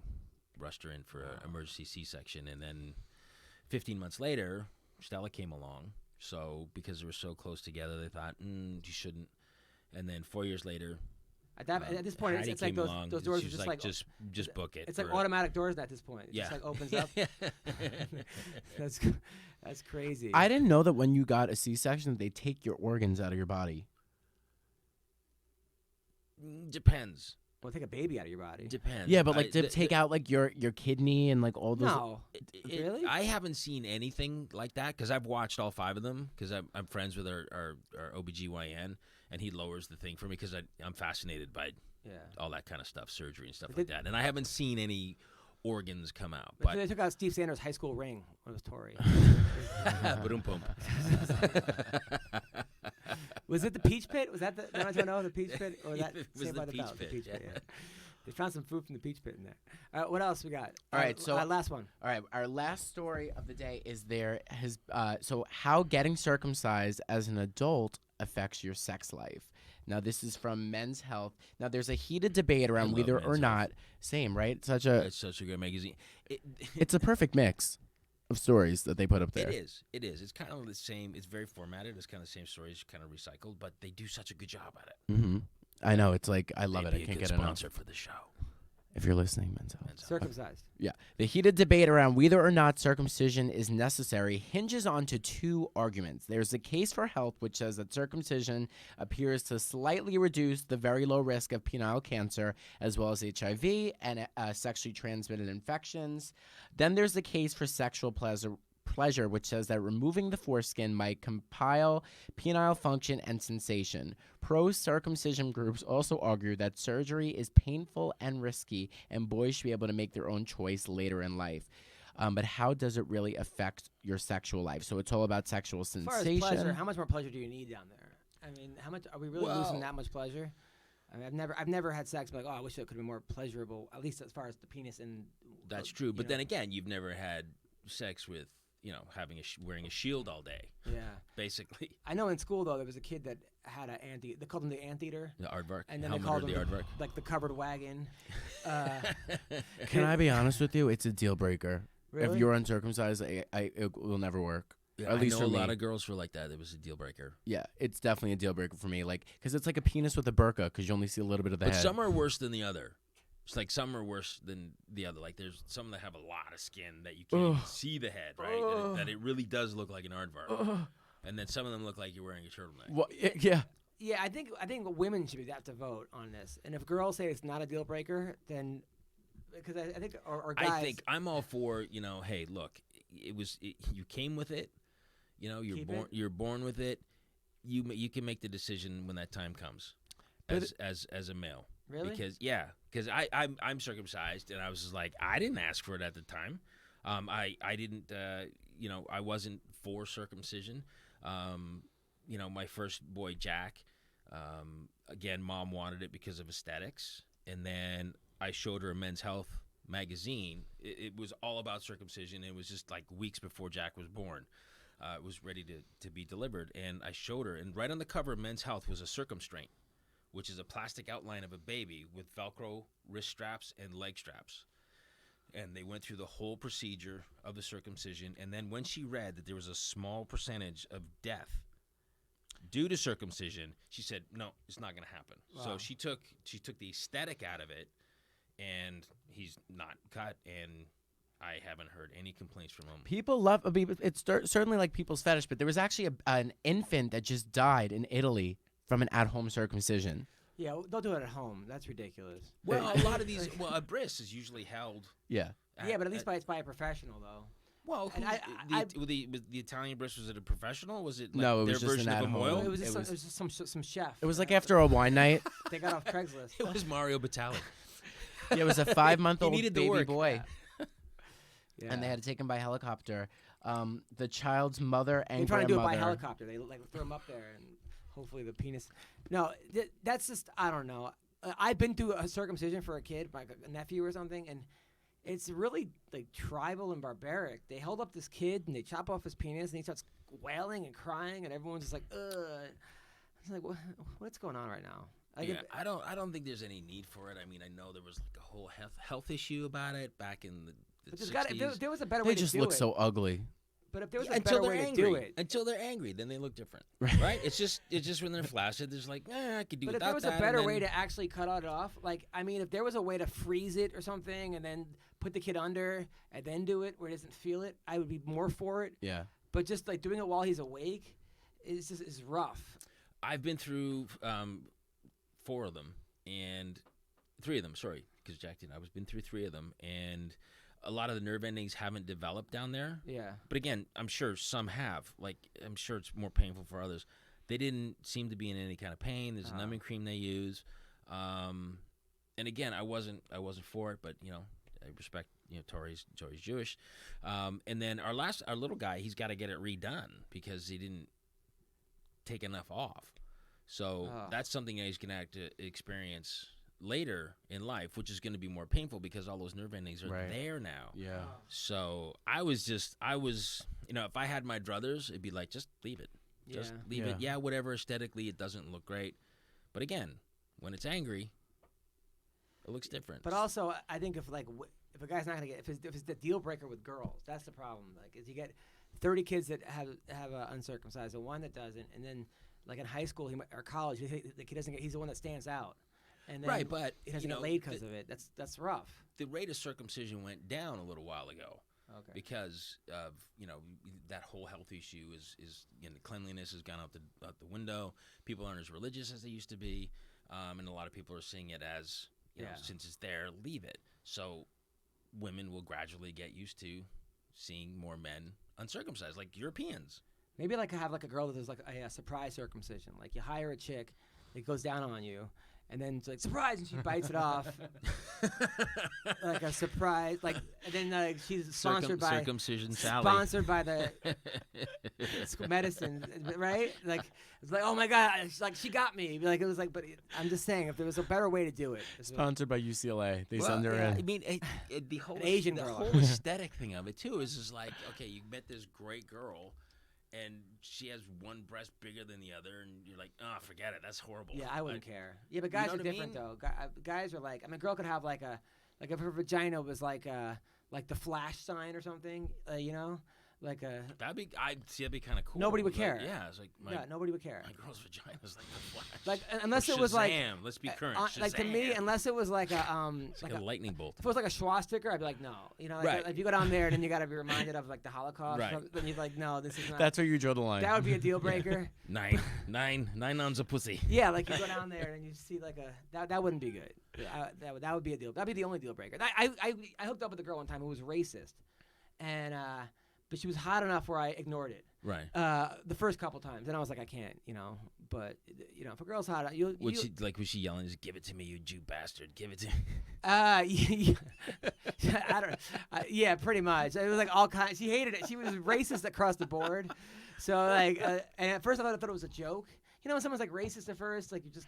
rushed her in for an emergency C-section. And then 15 months later, Stella came along. So because they were so close together, they thought, you shouldn't. And then 4 years later, at this point, it's like those doors are just like just book it. It's like automatic doors at this point. It just like opens up. That's crazy. I didn't know that when you got a C-section, they take your organs out of your body. Depends. Well, take a baby out of your body. Depends. Yeah, but like to take out like your kidney and like all those. No, really? I haven't seen anything like that because I've watched all 5 of them because I'm friends with our OBGYN, and he lowers the thing for me because I'm fascinated by all that kind of stuff, surgery and stuff like that. And I haven't seen any organs come out. But they took out Steve Sanders' high school ring when it was Tori. Ba-dum-pum. Was it the Peach Pit? Was that the? I don't know the Peach Pit or that? It was the Peach Pit. The Peach Pit. Yeah. They found some food from the Peach Pit in there. What else we got? All right, so last one. All right, our last story of the day is so how getting circumcised as an adult affects your sex life. Now this is from Men's Health. Now there's a heated debate around whether or not same, right? It's such a great magazine. It's a perfect mix of stories that they put up there. It is. It's kind of the same. It's very formatted. It's kind of the same stories, kind of recycled, but they do such a good job at it. Mm-hmm. I know. It's like I love it. I can't get enough. Sponsor for the show. If you're listening, Men's Health. Circumcised. Yeah. The heated debate around whether or not circumcision is necessary hinges onto 2 arguments. There's a case for health, which says that circumcision appears to slightly reduce the very low risk of penile cancer, as well as HIV and sexually transmitted infections. Then there's the case for sexual pleasure, which says that removing the foreskin might compile penile function and sensation. Pro-circumcision groups also argue that surgery is painful and risky, and boys should be able to make their own choice later in life. But how does it really affect your sexual life? So it's all about sexual As far as sensation. pleasure, how much more pleasure do you need down there? I mean, how much are we really losing Well- that much pleasure? I mean, I've never had sex. Like, oh, I wish it could be more pleasurable. At least as far as the penis and. That's true. But then again, you've never had sex with, having wearing a shield all day, Yeah. basically. I know in school though there was a kid that had they called him the anteater, The aardvark. and then Helmet they called or him the aardvark. like the covered wagon. Can I be honest with you? It's a deal breaker. If Really? you're uncircumcised, it will never work. Yeah, At least I know for a lot me. of girls were like that. It was a deal breaker. Yeah, it's definitely a deal breaker for me. Like, because it's like a penis with a burqa, because you only see a little bit of the But head. some are worse than the other. It's like some are worse than the other. Like there's some that have a lot of skin that you can't even see the head, right? That it really does look like an aardvark. And then some of them look like you're wearing a turtleneck. Well, yeah. Yeah, I think women should have to vote on this, and if girls say it's not a deal breaker, then because I think or guys. I think I'm all for, hey, look, you came with it. You're born with it. You can make the decision when that time comes, as a male. Really? Because I'm circumcised, and I was just like, I didn't ask for it at the time. I didn't I wasn't for circumcision. My first boy Jack, again, mom wanted it because of aesthetics, and then I showed her a Men's Health magazine. It was all about circumcision. It was just like weeks before Jack was born. It was ready to be delivered, and I showed her, and right on the cover of Men's Health was a circumstraint, which is a plastic outline of a baby with Velcro wrist straps and leg straps. And they went through the whole procedure of the circumcision, and then when she read that there was a small percentage of death due to circumcision, she said, no, it's not going to happen. Wow. So she took the aesthetic out of it, and he's not cut, and I haven't heard any complaints from him. People love. It's certainly like people's fetish, but there was actually an infant that just died in Italy from an at-home circumcision. Yeah, don't do it at home. That's ridiculous. Well, a lot of these, a bris is usually held. Yeah. Yeah, but at least it's by a professional though. Well, And the Italian bris, was it a professional? Was it like No, it their was just version an of a at-home. moil? It was It just some chef. It was like after a wine night. They got off Craigslist. It was Mario Batali. Yeah, it was a 5-month-old He needed to baby work. boy, Yeah. and they had to take him by helicopter. The child's mother and They're trying to do it grandmother. by helicopter. They like throw him up there and hopefully the penis. No, that's just I don't know. I've been through a circumcision for a kid, like a nephew or something, and it's really like tribal and barbaric. They held up this kid and they chop off his penis and he starts wailing and crying and everyone's just like, ugh. It's like, what's going on right now? Like, Yeah, I don't think there's any need for it. I mean, I know there was like a whole health issue about it back in the but 60s. if there was a better They way to just do look it. so ugly. But if there was Yeah, a until better they're way angry. to do it. Until they're angry, then they look different, right? It's just when they're flaccid, there's like, I could do But if without there was that. a better and way then- to actually cut it off, like, I mean, if there was a way to freeze it or something and then put the kid under and then do it where he doesn't feel it, I would be more for it. Yeah. But just like doing it while he's awake is rough. I've been through 4 of them, and 3 of them, sorry, because Jack didn't. I've been through 3 of them, and a lot of the nerve endings haven't developed down there. Yeah. But again, I'm sure some have. Like, I'm sure it's more painful for others. They didn't seem to be in any kind of pain. There's a numbing cream they use. And again, I wasn't for it, but I respect Tori's Jewish. And then our little guy, he's got to get it redone because he didn't take enough off. So that's something that he's going to have to experience later in life, which is going to be more painful because all those nerve endings are there now. Yeah. So I was if I had my druthers, it'd be like, just leave it. Just leave it. Yeah, whatever. Aesthetically, it doesn't look great. But again, when it's angry, it looks different. But also, I think if a guy's not gonna get if it's the deal breaker with girls, that's the problem. Like, is you get 30 kids that have uncircumcised and 1 that doesn't, and then like in high school or college, he doesn't get. He's the one that stands out. And then but he doesn't get laid because of it. That's rough. The rate of circumcision went down a little while ago. Okay. Because of that whole health issue is cleanliness has gone out the window. People aren't as religious as they used to be, and a lot of people are seeing it as since it's there, leave it. So women will gradually get used to seeing more men uncircumcised, like Europeans. Maybe have a girl that does like a surprise circumcision. Like you hire a chick, it goes down on you, And then it's like, surprise, and she bites it off. Like a surprise. Like, and then she's sponsored by Circumcision Sally. Sponsored by the medicine, right? Like, it's like, oh my God, like she got me. Like, it was like, but I'm just saying, if there was a better way to do it. Sponsored by UCLA. They send her in. I mean, the whole Asian the girl. whole aesthetic thing of it too is just like, okay, you met this great girl, and she has one breast bigger than the other, and you're like, oh, forget it, that's horrible. Yeah, I wouldn't care. Yeah, but guys know are what I different mean? though. Guys are like, I mean, a girl could have like if her vagina was like the flash sign or something, you know, like a. That'd be kind of cool. Nobody would Like, care. yeah, it's like Nobody would care. my girl's vagina is like the Flash. Like unless Or it was like, Shazam, let's be current. like to me, Shazam. unless it was like a It's like a lightning bolt. If it was like a swastika, I'd be like, no. You know, like, Right. if you go down there and then you got to be reminded of like the Holocaust, Right. then you're like, no, this is not. That's where you draw the line. That would be a deal breaker. Nine ounces of pussy. Yeah, like you go down there and you see like that wouldn't be good. That would be a deal. That'd be the only deal breaker. I hooked up with a girl one time who was racist, and but she was hot enough where I ignored it. Right. The first couple times, and I was like, I can't, you know. But you know, if a girl's hot, Was she yelling? Just give it to me, you Jew bastard! Give it to me. I don't. Yeah, pretty much. It was like all kinds. She hated it. She was racist across the board. So like, and at first I thought it was a joke. You know, when someone's like racist at first, like you just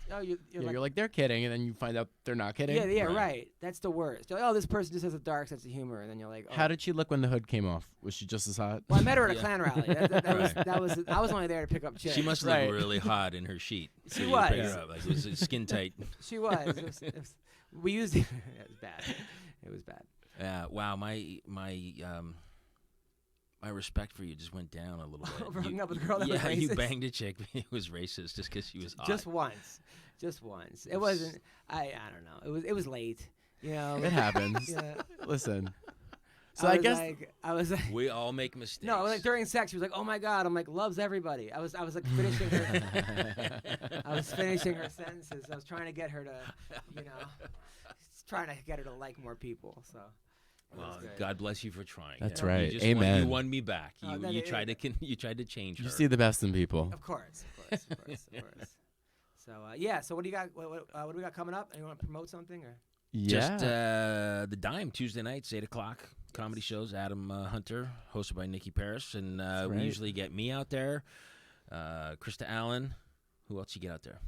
You're like, they're kidding, and then you find out they're not kidding. yeah, Right. right. That's the worst. You're like, oh, this person just has a dark sense of humor, and then you're like, oh. How did she look when the hood came off? Was she just as hot? Well, I met her at a Yeah. Klan rally. That was. I was only there to pick up chicks. She must Right. look really hot in her sheet. She you was. pick her up. Like, it was skin tight. She was. We used it. It was bad. It was bad. Wow, my respect for you just went down a little bit. Over hooking up with a girl that was yeah, you racist? banged a chick who was racist just because she was hot. Just once. It wasn't. I don't know. It was late. You know. It happens. Yeah. Listen. So I guess I was like. We all make mistakes. No, like during sex, she was like, "Oh my God!" I'm like, "Loves everybody." I was like finishing her. I was finishing her sentences. I was trying to get her to, you know, trying to get her to like more people. So. it was Well, good. God bless you for trying. That's You right. just Amen. You won me back. Oh, You that you is- tried to change her. you see the best in people. Of course. So yeah. So what do you got? What do we got coming up? You want to promote something or? Yeah. Just the Dime Tuesday nights, 8:00 comedy shows. Adam Hunter, hosted by Nicky Paris, and we right. usually get me out there. Krista Allen. Who else you get out there?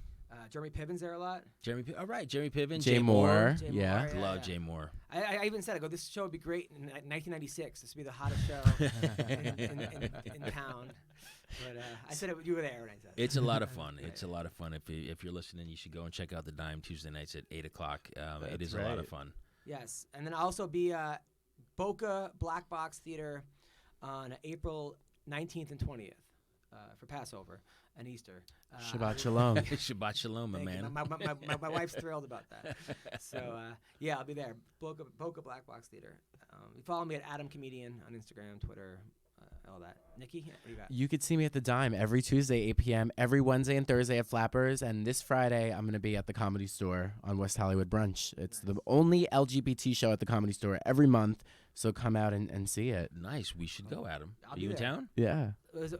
Jeremy Piven's there a lot. Jeremy Piven. Jay Moore. Jay Yeah. Moore, Love yeah. Jay Moore. I even said, I go, this show would be great in 1996. This would be the hottest show in town. But I said you were there when I said it. It's a lot of fun. Right. It's a lot of fun. If you're listening, you should go and check out the Dime Tuesday nights at 8:00. It is a lot of right. fun. Yes, and then I'll also be Boca Black Box Theater on April 19th and 20th for Passover and Easter. Shabbat shalom. Shabbat shalom, my Thank you. man. My wife's thrilled about that. So yeah, I'll be there. Boca Black Box Theater. You follow me at Adam Comedian on Instagram, Twitter, all that. Nikki, what do you got? You could see me at the Dime every Tuesday, 8 p.m., every Wednesday and Thursday at Flappers, and this Friday I'm going to be at the Comedy Store on West Hollywood Brunch. It's the only LGBT show at the Comedy Store every month, so come out and see it. Nice. We should go, Adam. I'll Are be you in there. town Yeah,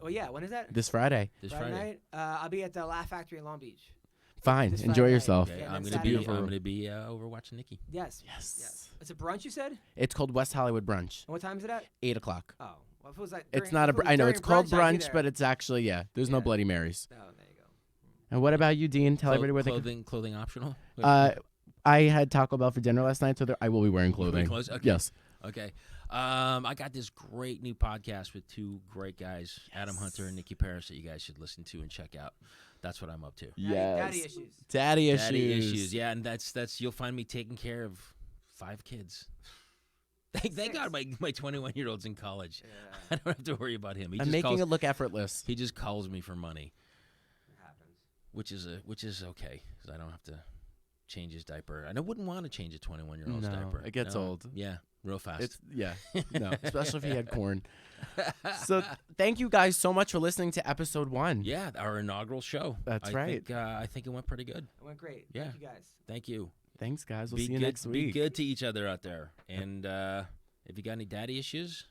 Oh yeah, when is that? this Friday. this Friday Friday? night. I'll be at the Laugh Factory in Long Beach. Fine, This enjoy Friday night. yourself. Okay, Yeah, I'm and gonna then be. Saturday. I'm gonna be over watching Nikki. Yes. Yes. Yes. It's a brunch, you said? And It's called West Hollywood Brunch, what time is it at? 8 o'clock. Oh, well, if it was like It's during- not if it was I know during it's called I'd be brunch, there. but it's actually there's no Yeah. Bloody Marys. Oh, there you go. And what about you, Dean? Tell everybody where they can. Clothing optional. I had Taco Bell for dinner last night, so I will be wearing clothing. clothes? Okay. Yes. Okay. I got this great new podcast with two great guys, Adam Hunter and Nicky Paris, that you guys should listen to and check out. That's what I'm up to. Daddy issues. Daddy issues. Daddy issues. Yeah, and that's you'll find me taking care of 5 kids. Thank God my 21-year-old's in college. Yeah, I don't have to worry about him. I'm making it look effortless. He just calls me for money, it happens. which is okay because I don't have to change his diaper. And I wouldn't want to change a 21-year-old's No, diaper. it gets old. Yeah, real fast. No, especially if he had corn. So thank you guys so much for listening to episode 1. Yeah, our inaugural show. That's right. I think it went pretty good. It went great. Yeah. Thank you guys. Thank you. Thanks, guys. We'll Be see you good. next Be week. good to each other out there. And if you got any daddy issues,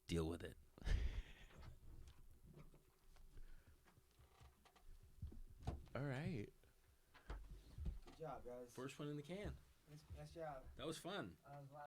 deal with it. All right. Good job, guys. First one in the can. Nice job. That was fun.